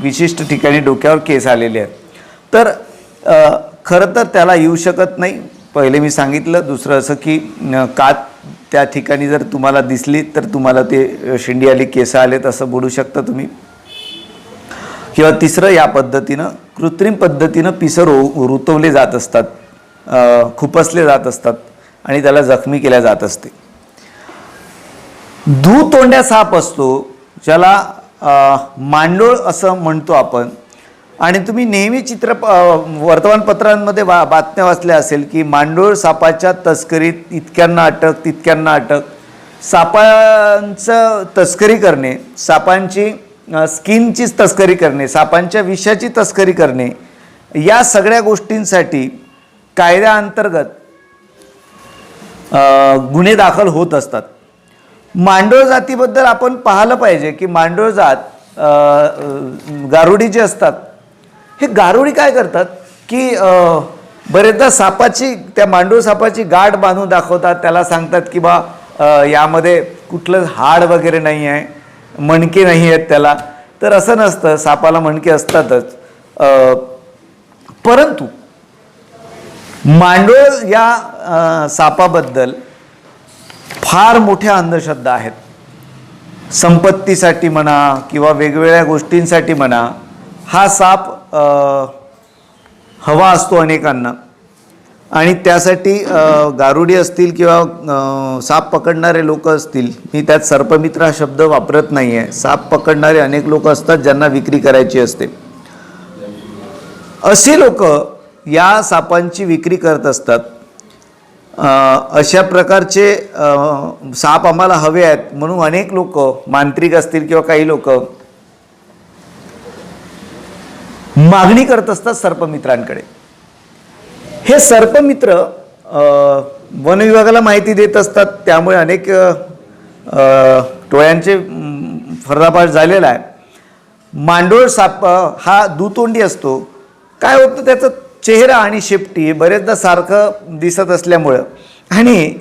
विशिष्ट ठिकाणी डोक्यावर केस आलेले आहेत. तर खरं तर त्याला येऊ शकत नाही, पहिले मी सांगितलं. दुसरं असं की कात त्या ठिकाणी जर तुम्हाला दिसली तर तुम्हाला ते शेंडी आली, केस आलेत असं बोलू शकता तुम्ही. किंवा तिसरं, या पद्धतीनं कृत्रिम पद्धतीनं पिसं रुतवले जात असतात, खुपसले जात असतात आणि त्याला जखमी केल्या जात असते. दुतोंड्या साप असतो, ज्याला मांडोळ असं म्हणतो आपण. आणि तुम्ही नेहमी वर्तमानपत्रांमध्ये बातम्या वाचल्या असेल की मांडोळ सापाच्या तस्करीत इतक्यांना अटक तितक्यांना अटक. सापांचं तस्करी करणे, सापांची स्किनचीच तस्करी करणे, सापांच्या विषाची तस्करी करणे, या सगळ्या गोष्टींसाठी कायद्याअंतर्गत गुन्हे दाखल होत असतात. मांडोळ जातीबद्दल आपण पाहिलं पाहिजे की मांडोळ जात गारुडी जे असतात, हे गारुडी काय करतात की बरेचदा सापाची, त्या मांडोळ सापाची गाठ बांधून दाखवतात. त्याला सांगतात की बा यामध्ये कुठलं हाड वगैरे नाही आहे, मणके नाही आहेत त्याला. तर असं नसतं, सापाला मणके असतातच. परंतु मांडोळ या सापाबद्दल फार मोठ्या अंधश्रद्धा आहेत. संपत्तीसाठी म्हणा किंवा वेगवेगळ्या गोष्टींसाठी म्हणा, हा साप हवा असतो अनेकांना. आणि त्यासाठी गारुडी असतील किंवा साप पकडणारे लोक असतील, मी त्यात सर्पमित्र हा शब्द वापरत नाही आहे, साप पकडणारे अनेक लोक असतात ज्यांना विक्री करायची असते. असे लोक या सापांची विक्री करत असतात. अशा प्रकारचे साप आम्हाला हवे आहेत म्हणून अनेक लोक, मांत्रिक असतील किंवा काही लोक, मागणी करत असतात सर्पमित्रांकडे. हे सर्पमित्र वन विभागाला माहिती देत असतात, त्यामुळे अनेक टोळ्यांचे पर्दाफाश झालेला आहे. मांडोळ साप हा दुतोंडी असतो. काय होतं, त्याचा चेहरा आणि शेपटी बरेचदा सारखं दिसत असल्यामुळं, आणि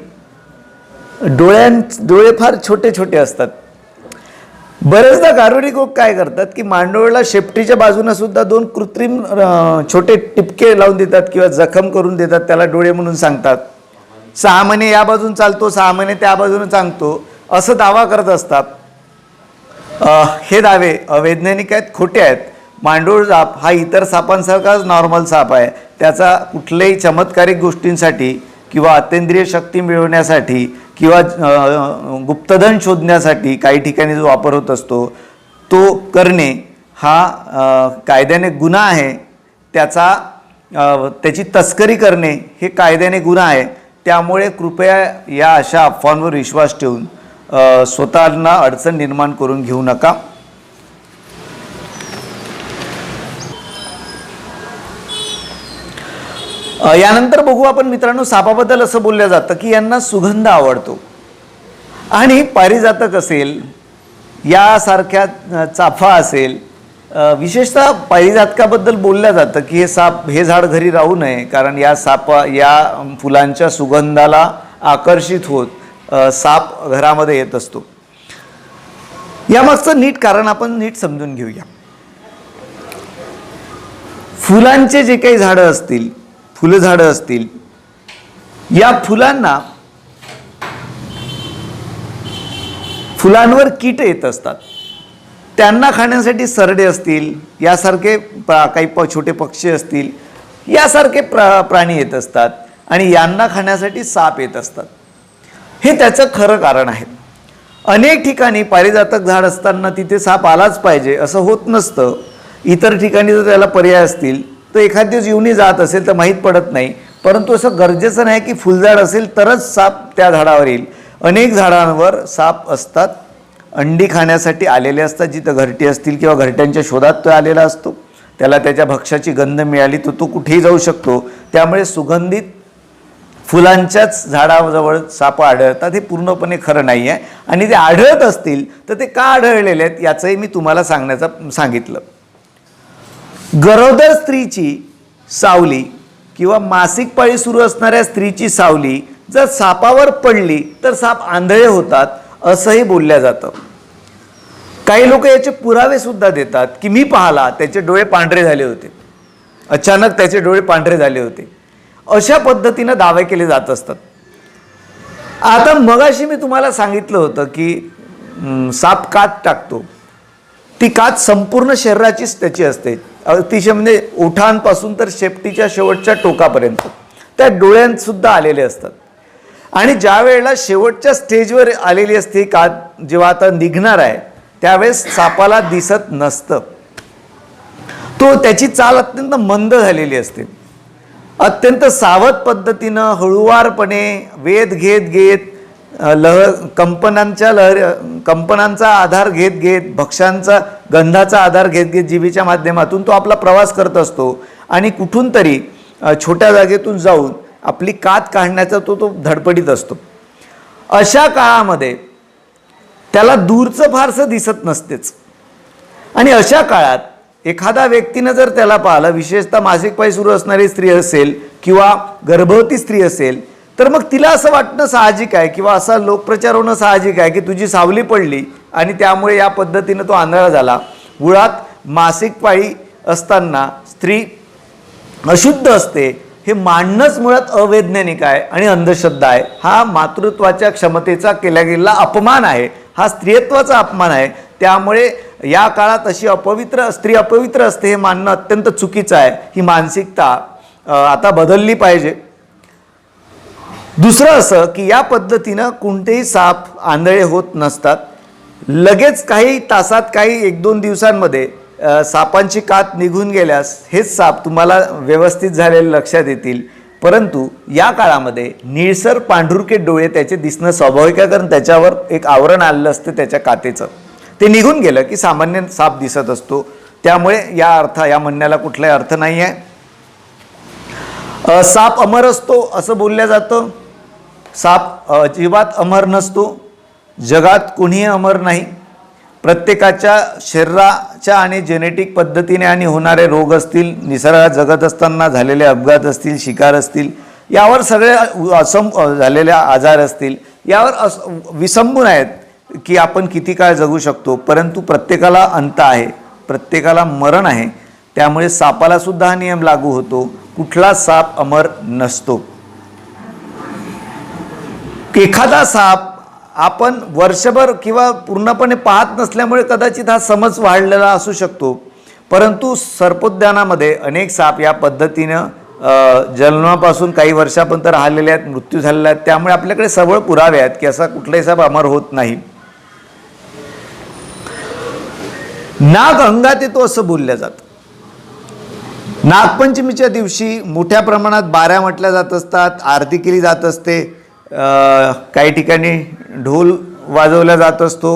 डोळे फार छोटे छोटे असतात. बरेचदा गारुडी लोक काय करतात की मांडोळला शेपटीच्या बाजूनं सुद्धा दोन कृत्रिम छोटे टिपके लावून देतात किंवा जखम करून देतात, त्याला डोळे म्हणून सांगतात. 6 महिने या बाजून चालतो, 6 महिने त्या बाजूने सांगतो, असं दावा करत असतात. हे दावे अवैज्ञानिक आहेत, खोटे आहेत. मांडोळ साप हा इतर सापांसारखाच नॉर्मल साप आहे. त्याचा कुठल्याही चमत्कारिक गोष्टींसाठी किंवा अतींद्रिय शक्ती मिळवण्यासाठी किंवा गुप्तधन शोधण्यासाठी काही ठिकाणी जो वापर होत असतो, तो करणे हा कायद्याने गुन्हा आहे. त्याची तस्करी करणे हे कायद्याने गुन्हा आहे. त्यामुळे कृपया या अशा अफवांवर विश्वास ठेवून स्वतःला अडचण निर्माण करून घेऊ नका. यानंतर बघू आपण मित्रांनो, सापाबद्दल असं बोललं जातं की यांना सुगंध आवडतो. आणि पारिजातक असेल, यासारख्या चाफा असेल, विशेषतः पारिजातकाबद्दल बोललं जातं की हे झाड घरी राहू नये, कारण या फुलांच्या सुगंधाला आकर्षित होत साप घरामध्ये येत असतो. यामागचं नीट कारण आपण नीट समजून घेऊया. फुलांचे जे काही झाडं असतील, फुलझाडं असतील, या फुलांवर कीट येत असतात. त्यांना खाण्यासाठी सरडे असतील, यासारखे काही छोटे पक्षी असतील, यासारखे प्राणी येत असतात. आणि यांना खाण्यासाठी साप येत असतात. हे त्याचं खरं कारण आहे. अनेक ठिकाणी पारिजातक झाड असताना तिथे साप आलाच पाहिजे असं होत नसतं. इतर ठिकाणी जर त्याला पर्याय असतील तर एखाद दिवस येऊनही जात असेल तर माहीत पडत नाही. परंतु असं गरजेचं नाही की फुलझाड असेल तरच साप त्या झाडावर येईल. अनेक झाडांवर साप असतात, अंडी खाण्यासाठी आलेले असतात. जिथं घरटी असतील किंवा घरट्यांच्या शोधात तो आलेला असतो, त्याला त्याच्या भक्ष्याची गंध मिळाली तर तो कुठेही जाऊ शकतो. त्यामुळे सुगंधित फुलांच्याच झाडाजवळ साप आढळतात हे पूर्णपणे खरं नाही आहे. आणि ते आढळत असतील तर ते का आढळलेले आहेत याचंही मी तुम्हाला सांगितलं. गरोदर स्त्रीची सावली किंवा मासिक पाळी सुरू असणाऱ्या स्त्रीची सावली जर सापावर पडली तर साप आंधळे होतात असंही बोललं जातं. काही लोक याचे पुरावे सुद्धा देतात की मी पाहिला, त्याचे डोळे पांढरे झाले होते, अचानक त्याचे डोळे पांढरे झाले होते. अशा पद्धतीनं दावे केले जात असतात. आता मगाशी मी तुम्हाला सांगितलं होतं की साप कात टाकतो. ती कात संपूर्ण शरीराचीच त्याची असते, अतिशय म्हणजे ओठांपासून तर शेपटीच्या शेवटच्या टोकापर्यंत. त्या डोळ्यांत सुद्धा आलेले असतात. आणि ज्या वेळेला शेवटच्या स्टेजवर आलेली असते कात, जेव्हा आता निघणार आहे त्यावेळेस सापाला दिसत नसतं. त्याची चाल अत्यंत मंद झालेली असते. अत्यंत सावध पद्धतीनं हळुवारपणे वेध घेत घेत कंपनांचा आधार घेत घेत भक्ष्यांचा गंधाचा आधार घेत घेत जिभेच्या माध्यमातून तो आपला प्रवास करत असतो आणि कुठून तरी छोट्या जागेतून जाऊन आपली कात काढण्याचा तो धडपडीत असतो. अशा काळामध्ये त्याला दूरचं फारसं दिसत नसतेच. आणि अशा काळात एखादा व्यक्तीनं जर त्याला पाहिलं, विशेषतः मासिक पाळी सुरू असणारी स्त्री असेल किंवा गर्भवती स्त्री असेल, तर मग तिला असं वाटणं साहजिक आहे किंवा असा लोकप्रचार होणं साहजिक आहे की तुझी सावली पडली आणि त्यामुळे या पद्धतीनं तो आंधळा झाला. मुळात मासिक पाळी असताना स्त्री अशुद्ध असते हे मांडणंच मुळात अवैज्ञानिक आहे आणि अंधश्रद्धा आहे. हा मातृत्वाच्या क्षमतेचा केला गेलेला अपमान आहे, हा स्त्रियत्वाचा अपमान आहे. त्यामुळे या काळात अशी स्त्री अपवित्र असते हे मानणं अत्यंत चुकीचं आहे. ही मानसिकता आता बदलली पाहिजे. दुसरं असं की या पद्धतीनं कोणतेही साप आंधळे होत नसतात. लगेच काही तासात, काही 1-2 दिवसांमध्ये सापांची कात निघून गेल्यास हेच साप तुम्हाला व्यवस्थित झालेले लक्षात येतील. परंतु या काळामध्ये निळसर पांढुरके डोळे त्याचे दिसणं स्वाभाविक आहे, कारण त्याच्यावर एक आवरण आलेलं असतं त्याच्या कातेचं. ते निघून गेलं की सामान्य साप दिसत असतो. त्यामुळे या म्हणण्याला कुठलाही अर्थ नाही आहे. साप अमर असतो असं बोललं जातं. साप अजिबात अमर नसतो. जगात कोणीही अमर नाही. प्रत्येकाच्या शरीराच्या आणि जेनेटिक पद्धतीने आणि होणारे रोग असतील, निसर्गात जगत असताना झालेले अपघात असतील, शिकार असतील, यावर सगळे झालेले आजार असतील, यावर विसंबून आहेत की आपण किती काळ जगू शकतो. परंतु प्रत्येकाला अंत आहे, प्रत्येकाला मरण आहे. त्यामुळे सापाला सुद्धा हा नियम लागू होतो. कुठला साप अमर नसतो. एखादा साप आपण वर्षभर किंवा पूर्णपणे पाहत नसल्यामुळे कदाचित हा समज वाढलेला असू शकतो. परंतु सर्पोद्यानामध्ये अनेक साप या पद्धतीनं जन्मापासून काही वर्षापर्यंत राहिलेले आहेत, मृत्यू झालेले आहेत. त्यामुळे आपल्याकडे सबळ पुरावे आहेत की असा कुठलाही साप अमर होत नाही. नाग अंगात येतो असं बोललं जातं. नागपंचमीच्या दिवशी मोठ्या प्रमाणात बाऱ्या म्हटल्या जात असतात, आरती केली जात असते, काही ठिकाणी ढोल वाजवला जात असतो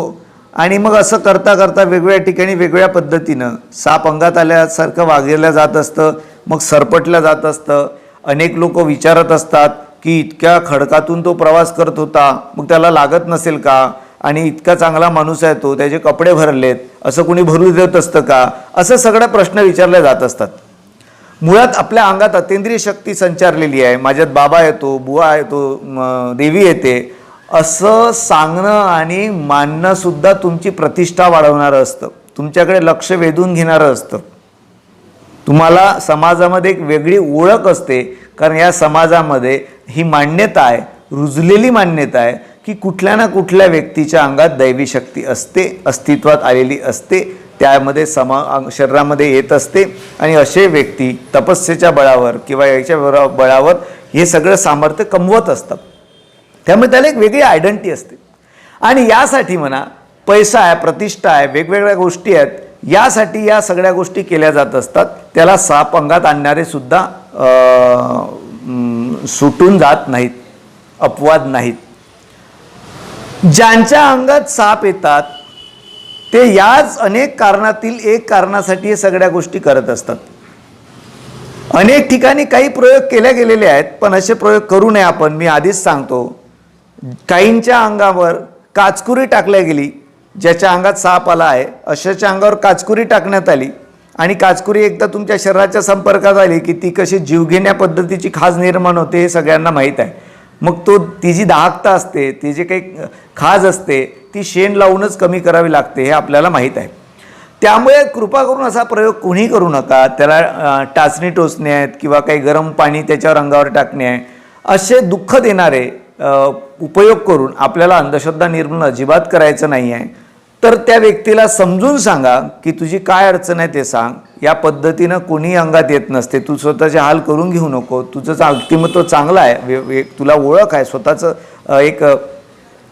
आणि मग असं करता करता वेगवेगळ्या ठिकाणी वेगवेगळ्या पद्धतीनं साप अंगात आल्यासारखं वागवलं जात असतं. मग सरपटलं जात असतं. अनेक लोक विचारत असतात की इतक्या खडकातून तो प्रवास करत होता, मग त्याला लागत नसेल का? आणि इतका चांगला माणूस आहे तो, त्याचे कपडे भरलेत, असं कुणी भरू देत असतं का? असं सगळे प्रश्न विचारले जात असतात. मुळात आपल्या अंगात अतींद्रिय शक्ती संचारलेली आहे. माझ्यात बाबा येतो, बुवा येतो, देवी येते असं सांगणं आणि मानणं सुद्धा तुमची प्रतिष्ठा वाढवणारं असतं, तुमच्याकडे लक्ष वेधून घेणारं असतं. तुम्हाला समाजामध्ये एक वेगळी ओळख असते, कारण या समाजामध्ये ही मान्यता आहे, रुजलेली मान्यता आहे की कुठल्या ना कुठल्या व्यक्तीच्या अंगात दैवी शक्ती असते, अस्तित्वात आलेली असते, त्यामध्ये शरीरामध्ये येत असते. आणि असे व्यक्ती तपस्येच्या बळावर किंवा याच्या बळावर हे सगळं सामर्थ्य कमवत असतात. त्यामुळे त्याला एक वेगळी आयडेंटिटी असते. आणि यासाठी म्हणा पैसा आहे, प्रतिष्ठा आहे, वेगवेगळ्या गोष्टी आहेत, यासाठी या सगळ्या गोष्टी केल्या जात असतात. त्याला साप अंगात आणणारे सुद्धा सुटून जात नाहीत, अपवाद नाहीत. ज्यांच्या अंगात साप येतात ते याच अनेक कारणातील एक कारणासाठी हे सगळ्या गोष्टी करत असतात. अनेक ठिकाणी काही प्रयोग केले गेलेले आहेत, पण असे प्रयोग करू नये आपण. मी आधीच सांगतो, काहींच्या अंगावर काचकुरी टाकल्या गेली, ज्याच्या अंगात साप आला आहे अशाच्या अंगावर काचकुरी टाकण्यात आली आणि काचकुरी एकदा तुमच्या शरीराच्या संपर्कात आली की ती कशी जीवघेण्या पद्धतीची खाज निर्माण होते हे सगळ्यांना माहीत आहे. मग ती जी दाहकता असते, ती जी काही खाज असते ती शेण लावूनच कमी करावी लागते हे आपल्याला माहीत आहे. त्यामुळे कृपा करून असा प्रयोग कोणी करू नका. त्याला टाचणी टोचणे आहेत किंवा काही गरम पाणी त्याच्यावर अंगावर टाकणे आहे, असे दुःख देणारे उपयोग करून आपल्याला अंधश्रद्धा निर्मूलन अजिबात करायचं नाही आहे. तर त्या व्यक्तीला समजून सांगा की तुझी काय अडचण आहे ते सांग. या पद्धतीनं कोणी अंगात येत नसते. तू स्वतःचे हाल करून घेऊ नको. तुझं व्यक्तिमत्व चांगलं आहे, तुला ओळख आहे, स्वतःचं एक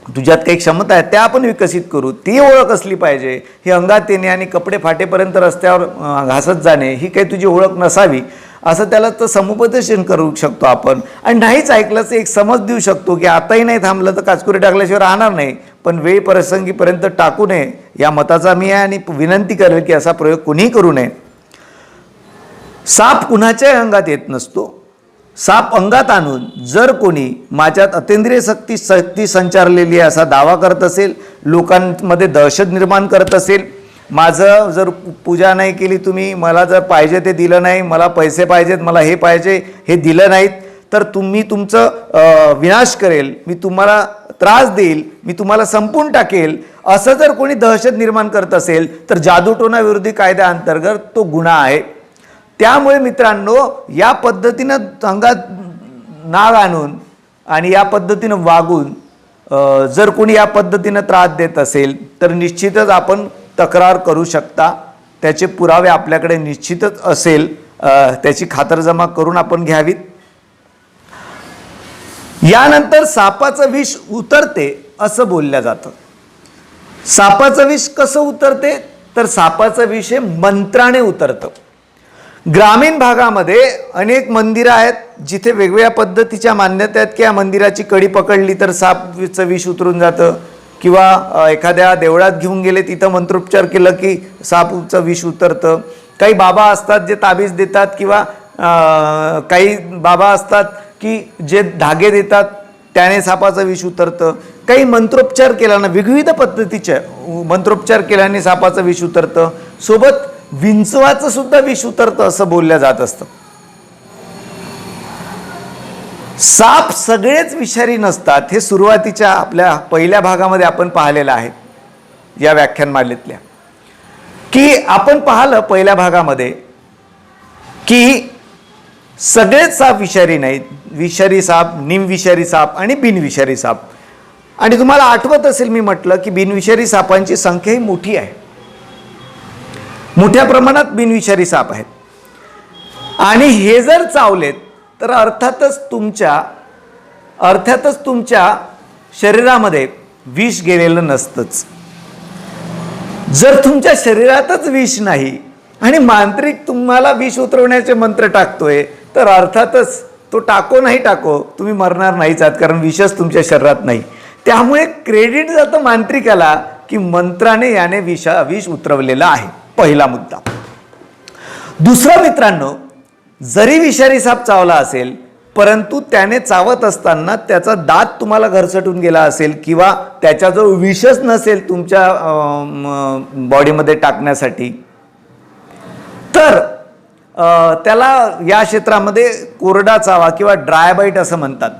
तुझ्यात काही क्षमता आहेत त्या आपण विकसित करू, ती ओळख असली पाहिजे. हे अंगात येणे आणि कपडे फाटेपर्यंत रस्त्यावर घासत जाणे ही काही तुझी ओळख नसावी, असं त्याला तर समुपदेशन करू शकतो आपण. आणि नाहीच ऐकलं तर एक समज देऊ शकतो की आताही नाही थांबलं तर काचकुरी टाकल्याशिवाय राहणार नाही, पण वेळ प्रसंगीपर्यंत टाकू नये या मताचा मी आहे आणि विनंती करेल की असा प्रयोग कुणीही करू नये. साप कुणाच्याही अंगात येत नसतो. साप अंगात आणून जर कोणी माझ्यात अतिंद्रिय शक्ती संचारलेली आहे असा दावा करत असेल, लोकांमध्ये दहशत निर्माण करत असेल, माझं जर पूजा नाही केली तुम्ही, मला जर पाहिजे ते दिलं नाही, मला पैसे पाहिजेत, मला हे पाहिजे हे दिलं नाहीत तर तुम्ही तुमचं विनाश करेल, मी तुम्हाला त्रास देईल, मी तुम्हाला संपून टाकेल, असं जर कोणी दहशत निर्माण करत असेल तर जादूटोणा विरोधी कायद्याअंतर्गत तो गुन्हा आहे. त्यामुळे मित्रांनो, या पद्धतीनं अंगात नाग आणून आणि या पद्धतीनं वागून जर कोणी या पद्धतीनं त्रास देत असेल तर निश्चितच आपण तक्रार करू शकता. त्याचे पुरावे आपल्याकडे निश्चितच असेल, त्याची खातरजमा करून आपण घ्यावीत. यानंतर सापाचं विष उतरते असं बोललं जातं. सापाचं विष कसं उतरते तर सापाचं विष हे मंत्राने उतरतं. ग्रामीण भागामध्ये अनेक मंदिरं आहेत जिथे वेगवेगळ्या पद्धतीच्या मान्यता आहेत की या मंदिराची कडी पकडली तर सापचं विष उतरून जातं, किंवा एखाद्या देवळात घेऊन गेले तिथं मंत्रोपचार केलं की सापचं विष उतरतं. काही बाबा असतात जे ताबीज देतात, किंवा काही बाबा असतात की जे धागे देतात त्याने सापाचं विष उतरतं. काही मंत्रोपचार केल्यानं विविध पद्धतीचे मंत्रोपचार केल्याने सापाचं विष उतरतं. सोबत विंचवाचं सुद्धा विष उतरतं असं बोललं जात असतं. साप सगळेच विषारी नसतात, हे सुरुवातीच्या आपल्या पहिल्या भागामध्ये आपण पाहिलेलं आहे या व्याख्यानमालेतल्या, की आपण पाहिलं पहिल्या भागामध्ये की सगळेच साप विषारी नाहीत. विषारी साप, निमविषारी साप आणि बिनविषारी साप. आणि तुम्हाला आठवत असेल मी म्हटलं की बिनविषारी सापांची संख्या ही मोठी आहे, मोठ्या प्रमाणात बिनविषारी साप आहेत. आणि हे जर चावलेत तर अर्थातच तुमच्या शरीरामध्ये विष गेलेलं नसतंच. जर तुमच्या शरीरातच विष नाही आणि मांत्रिक तुम्हाला विष उतरवण्याचे मंत्र टाकतोय तर अर्थातच तो टाको नाही टाको तुम्ही मरणार नाहीच आहात, कारण विषच तुमच्या शरीरात नाही. त्यामुळे क्रेडिट जातं मांत्रिकाला की मंत्राने याने विष उतरवलेला आहे. पहिला मुद्दा. दुसरा मित्रांनो, जरी विषारी साप चावला असेल परंतु त्याने चावत असताना त्याचा दात तुम्हाला घरसटून गेला असेल किंवा त्याच्याजवळ विषच नसेल तुमच्या बॉडीमध्ये टाकण्यासाठी, तर त्याला या क्षेत्रामध्ये कोरडा चावा किंवा ड्राय बाईट असं म्हणतात.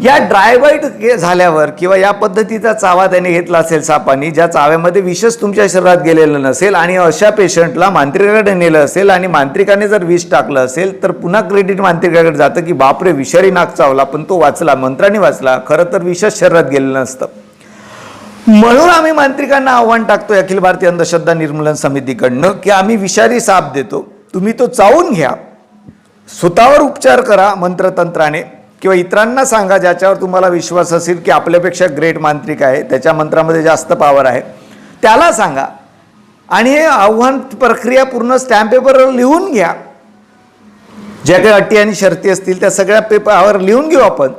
या ड्राय बाईट झाल्यावर किंवा या पद्धतीचा चावा त्याने घेतला असेल सापानी, ज्या चाव्यामध्ये विषच तुमच्या शरीरात गेलेलं नसेल आणि अशा पेशंटला मांत्रिकाकडे नेलं असेल आणि मांत्रिकाने जर विष टाकलं असेल तर पुन्हा क्रेडिट मांत्रिकाकडे जातं की बापरे विषारी नाग चावला पण तो वाचला, मंत्राने वाचला, खरं तर विषच शरीरात गेलेलं नसतं. म्हणून आम्ही मांत्रिकांना आव्हान टाकतो अखिल भारतीय अंधश्रद्धा निर्मूलन समितीकडनं की आम्ही विषारी साप देतो, तुम्ही तो चावून घ्या, स्वतःवर उपचार करा मंत्रतंत्राने किंवा इतरांना सांगा ज्याच्यावर तुम्हाला विश्वास असेल की आपल्यापेक्षा ग्रेट मांत्रिक आहे, त्याच्या मंत्रामध्ये जास्त पॉवर आहे, त्याला सांगा आणि हे आव्हान प्रक्रिया पूर्ण स्टॅम्प पेपरवर लिहून घ्या. ज्या काही अटी आणि शर्ती असतील त्या सगळ्या पेपरवर लिहून घेऊ आपण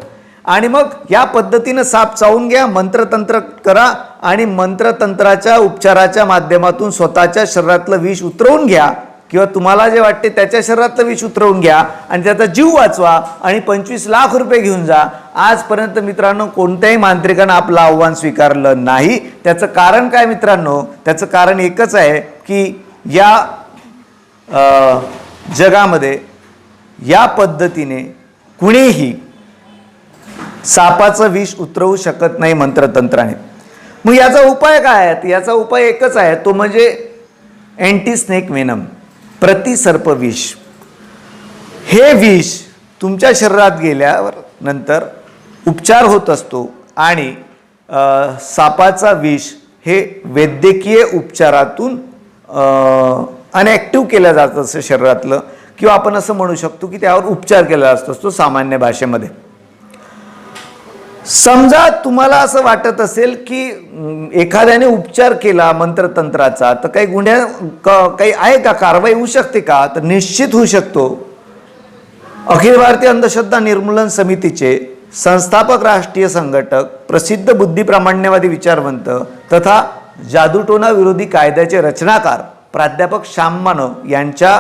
आणि मग या पद्धतीनं साप चावून घ्या, मंत्रतंत्र करा आणि मंत्रतंत्राच्या उपचाराच्या माध्यमातून स्वतःच्या शरीरातलं विष उतरवून घ्या किंवा तुम्हाला जे वाटते त्याच्या शरीरातलं विष उतरवून घ्या आणि त्याचा जीव वाचवा आणि 25 लाख रुपये घेऊन जा. आजपर्यंत मित्रांनो कोणत्याही मांत्रिकानं आपलं आव्हान स्वीकारलं नाही. त्याचं कारण काय मित्रांनो? त्याचं कारण एकच आहे की या जगामध्ये या पद्धतीने कुणीही सापाचं विष उतरवू शकत नाही मंत्रतंत्राने. मग याचा उपाय काय आहे? याचा उपाय एकच आहे, तो म्हणजे अँटी स्नेक वेनम, प्रतिसर्प विष. हे विष तुमच्या शरीरात गेल्यावर नंतर उपचार होत असतो आणि सापाचा विष हे वैद्यकीय उपचारातून अनॲक्टिव्ह केलं जातं असं शरीरातलं, किंवा आपण असं म्हणू शकतो की त्यावर उपचार केला असतो सामान्य भाषेमध्ये. समजा तुम्हाला असं वाटत असेल की एखाद्याने उपचार केला मंत्रतंत्राचा तर काही काही आहे का, कारवाई होऊ शकते का? तर निश्चित होऊ शकतो. अखिल भारतीय अंधश्रद्धा निर्मूलन समितीचे संस्थापक राष्ट्रीय संघटक, प्रसिद्ध बुद्धिप्रामाण्यवादी विचारवंत तथा जादूटोना विरोधी कायद्याचे रचनाकार प्राध्यापक श्याम मानव यांच्या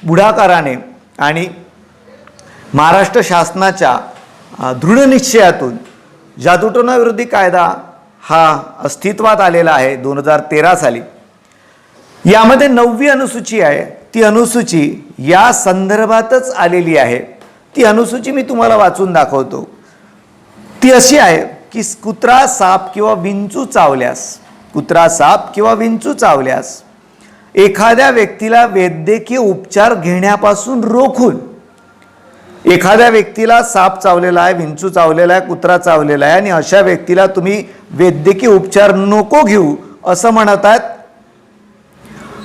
पुढाकाराने आणि महाराष्ट्र शासनाच्या दृढ निश्चयातून जादूटोना विरोधी कायदा हा अस्तित्वात आलेला आहे 2013 साली. यामध्ये 9वी अनुसूची आहे. ती अनुसूची या संदर्भातच आलेली आहे. ती अनुसूची मी तुम्हाला वाचून दाखवतो. ती अशी आहे की कुत्रा, साप किंवा विंचू चावल्यास एखाद्या व्यक्तीला वैद्यकीय उपचार घेण्यापासून रोखून, एखाद्या व्यक्तीला साप चावलेला आहे, विंचू चावलेला आहे, कुत्रा चावलेला आहे आणि अशा व्यक्तीला तुम्ही वैद्यकीय उपचार नको घेऊ असं म्हणत आहेत.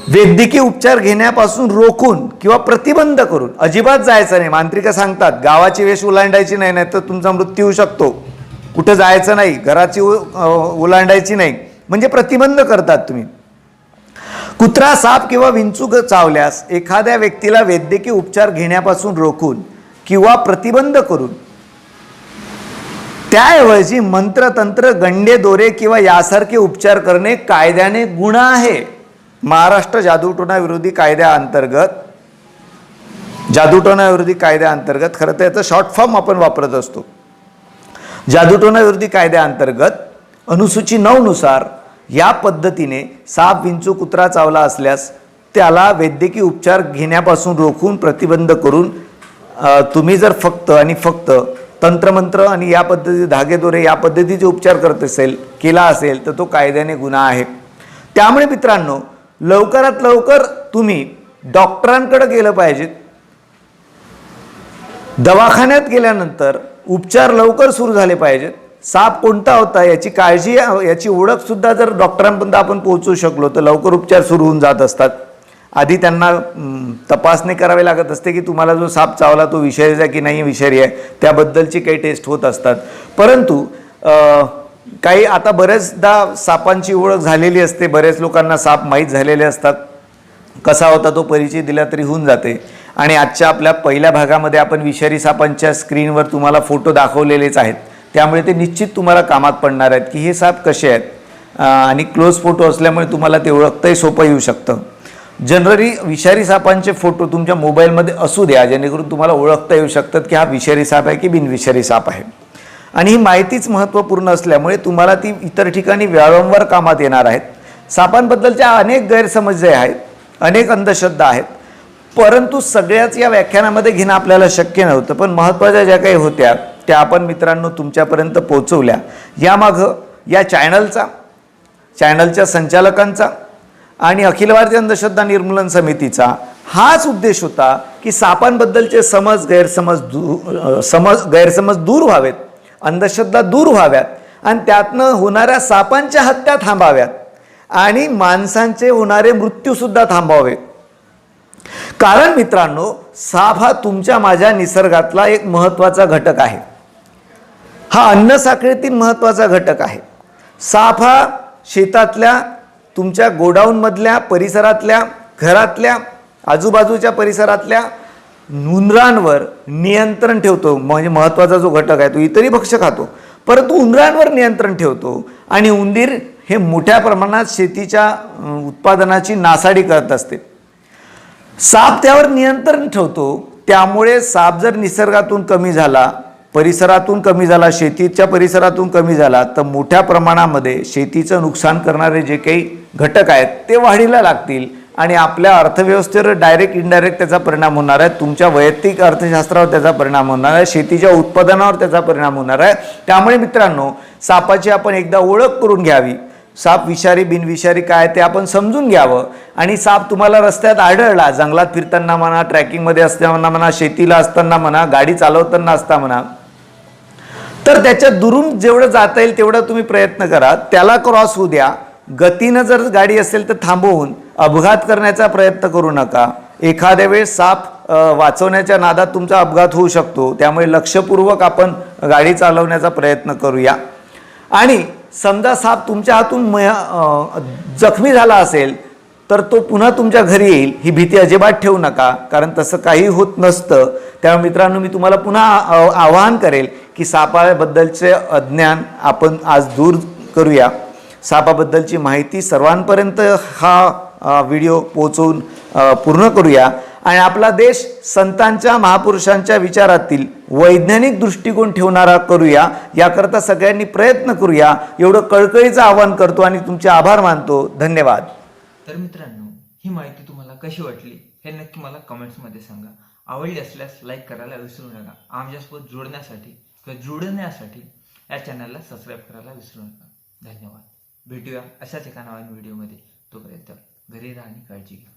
वैद्यकीय उपचार घेण्यापासून रोखून किंवा प्रतिबंध करून, अजिबात जायचं नाही. मांत्रिक सांगतात गावाची वेश ओलांडायची नाही, नाही तर तुमचा मृत्यू होऊ शकतो. कुठं जायचं नाही, घराची ओलांडायची नाही, म्हणजे प्रतिबंध करतात तुम्ही. कुत्रा, साप किंवा विंचू चावल्यास एखाद्या व्यक्तीला वैद्यकीय उपचार घेण्यापासून रोखून किंवा प्रतिबंध करून त्याऐवजी मंत्रतंत्र, गंडे दोरे किंवा यासारखे उपचार करणे कायद्याने गुन्हा आहे. महाराष्ट्र जादूटोना विरोधी कायद्याअंतर्गत खरं तर याचं शॉर्ट फॉर्म आपण वापरत असतो. जादूटोना विरोधी कायद्याअंतर्गत अनुसूची 9 नुसार या पद्धतीने साप, विंचू, कुत्रा चावला असल्यास त्याला वैद्यकीय उपचार घेण्यापासून रोखून प्रतिबंध करून तुम्ही जर फक्त तंत्रमंत्र आणि या पद्धती, धागेदोरे या पद्धतीचे उपचार केला असेल तर तो कायद्याने गुन्हा आहे. त्यामुळे मित्रांनो, लवकरात लवकर तुम्ही डॉक्टरांकडे गेलं पाहिजे. दवाखान्यात गेल्यानंतर उपचार लवकर सुरू झाले पाहिजेत. साप कोणता होता याची काळजी, याची ओळख सुद्धा जर डॉक्टरांपर्यंत आपण पोहोचू शकलो तर लवकर उपचार सुरू होऊन जात असतात. आधी त्यांना तपासणी करावी लागत असते की तुम्हाला जो साप चावला तो विषारी आहे की नाही विषारी आहे, त्याबद्दलची काही टेस्ट होत असतात. परंतु काही आता बरेचदा सापांची ओळख झालेली असते, बरेच लोकांना साप माहीत झालेले असतात. कसा होता तो परिचय दिला तरी होऊन जाते. आणि आजच्या आपल्या पहिल्या भागामध्ये आपण विषारी सापांच्या स्क्रीनवर तुम्हाला फोटो दाखवलेलेच आहेत, त्यामुळे ते निश्चित तुम्हाला कामात पडणार आहेत की हे साप कसे आहेत. आणि क्लोज फोटो असल्यामुळे तुम्हाला ते ओळखताही सोपं येऊ शकतं. जनरली विषारी सापांचे फोटो तुमच्या मोबाईलमध्ये असू द्या, जेणेकरून तुम्हाला ओळखता येऊ शकतात की हा विषारी साप आहे की बिनविषारी साप आहे. आणि ही माहितीच महत्त्वपूर्ण असल्यामुळे तुम्हाला ती इतर ठिकाणी वारंवार कामात येणार आहेत. सापांबद्दलच्या अनेक गैरसमज आहेत, अनेक अंधश्रद्धा आहेत, परंतु सगळ्याच या व्याख्यानामध्ये घेणं आपल्याला शक्य नव्हतं. पण महत्त्वाच्या ज्या काही होत्या त्या आपण मित्रांनो तुमच्यापर्यंत पोहोचवल्या. यामागं या चॅनलच्या संचालकांचा आणि अखिल भारतीय अंधश्रद्धा निर्मूलन समितीचा हाच उद्देश होता की सापांबद्दलचे गैरसमज दूर व्हावेत, अंधश्रद्धा दूर व्हाव्यात आणि त्यातनं होणाऱ्या सापांच्या हत्या थांबाव्यात आणि माणसांचे होणारे मृत्यूसुद्धा थांबावेत. कारण मित्रांनो, साप हा तुमच्या माझ्या निसर्गातला एक महत्त्वाचा घटक आहे. हा अन्न साखळीतील महत्त्वाचा घटक आहे. साप हा शेतातल्या, तुमच्या गोडाऊनमधल्या, परिसरातल्या, घरातल्या, आजूबाजूच्या परिसरातल्या उंदरांवर नियंत्रण ठेवतो. म्हणजे महत्त्वाचा जो घटक आहे तो इतरही भक्ष्य खातो, परंतु उंदरांवर नियंत्रण ठेवतो. आणि उंदीर हे मोठ्या प्रमाणात शेतीच्या उत्पादनाची नासाडी करत असते. साप त्यावर नियंत्रण ठेवतो. त्यामुळे साप जर निसर्गातून कमी झाला, परिसरातून कमी झाला, शेतीच्या परिसरातून कमी झाला, तर मोठ्या प्रमाणामध्ये शेतीचं नुकसान करणारे जे काही घटक आहेत ते वाढीला लागतील आणि आपल्या अर्थव्यवस्थेवर डायरेक्ट इनडायरेक्ट त्याचा परिणाम होणार आहे. तुमच्या वैयक्तिक अर्थशास्त्रावर त्याचा परिणाम होणार आहे, शेतीच्या उत्पादनावर त्याचा परिणाम होणार आहे. त्यामुळे मित्रांनो, सापाची आपण एकदा ओळख करून घ्यावी. साप विषारी बिनविषारी काय ते आपण समजून घ्यावं. आणि साप तुम्हाला रस्त्यात आढळला, जंगलात फिरताना म्हणा, ट्रॅकिंगमध्ये असताना म्हणा, शेतीला असताना म्हणा, गाडी चालवताना असता म्हणा, तर त्याच्या दुरून जेवढं जाता येईल तेवढा तुम्ही प्रयत्न करा. त्याला क्रॉस होऊ द्या. गतीनं जर गाडी असेल तर थांबवून अपघात करण्याचा प्रयत्न करू नका. एखाद्या वेळेस साप वाचवण्याच्या नादात तुमचा अपघात होऊ शकतो, त्यामुळे लक्षपूर्वक आपण गाडी चालवण्याचा प्रयत्न करूया. आणि समजा साप तुमच्या हातून जखमी झाला असेल तर तो पुन्हा तुमच्या घरी येईल ही भीती अजिबात ठेवू नका, कारण तसं काही होत नसतं. त्यामुळे मित्रांनो, मी तुम्हाला पुन्हा आवाहन करेल की सापाबद्दलचे अज्ञान आपण आज दूर करूया. सापाबद्दलची माहिती सर्वांपर्यंत हा व्हिडिओ पोहोचवून पूर्ण करूया आणि आपला देश संतांच्या महापुरुषांच्या विचारातील वैज्ञानिक दृष्टिकोन ठेवणारा करूया. याकरता सगळ्यांनी प्रयत्न करूया एवढं कळकळीचं आवाहन करतो आणि तुमचे आभार मानतो. धन्यवाद. तर मित्रांनो, ही माहिती तुम्हाला कशी वाटली हे नक्की मला कमेंट्समध्ये सांगा. आवडली असल्यास लाईक करायला विसरू नका. आमच्यासोबत जोडण्यासाठी किंवा जुळण्यासाठी या चॅनलला सबस्क्राईब करायला विसरू नका. धन्यवाद. भेटूया अशाच एका नवीन व्हिडिओमध्ये. तोपर्यंत घरी राहा आणि काळजी घ्या.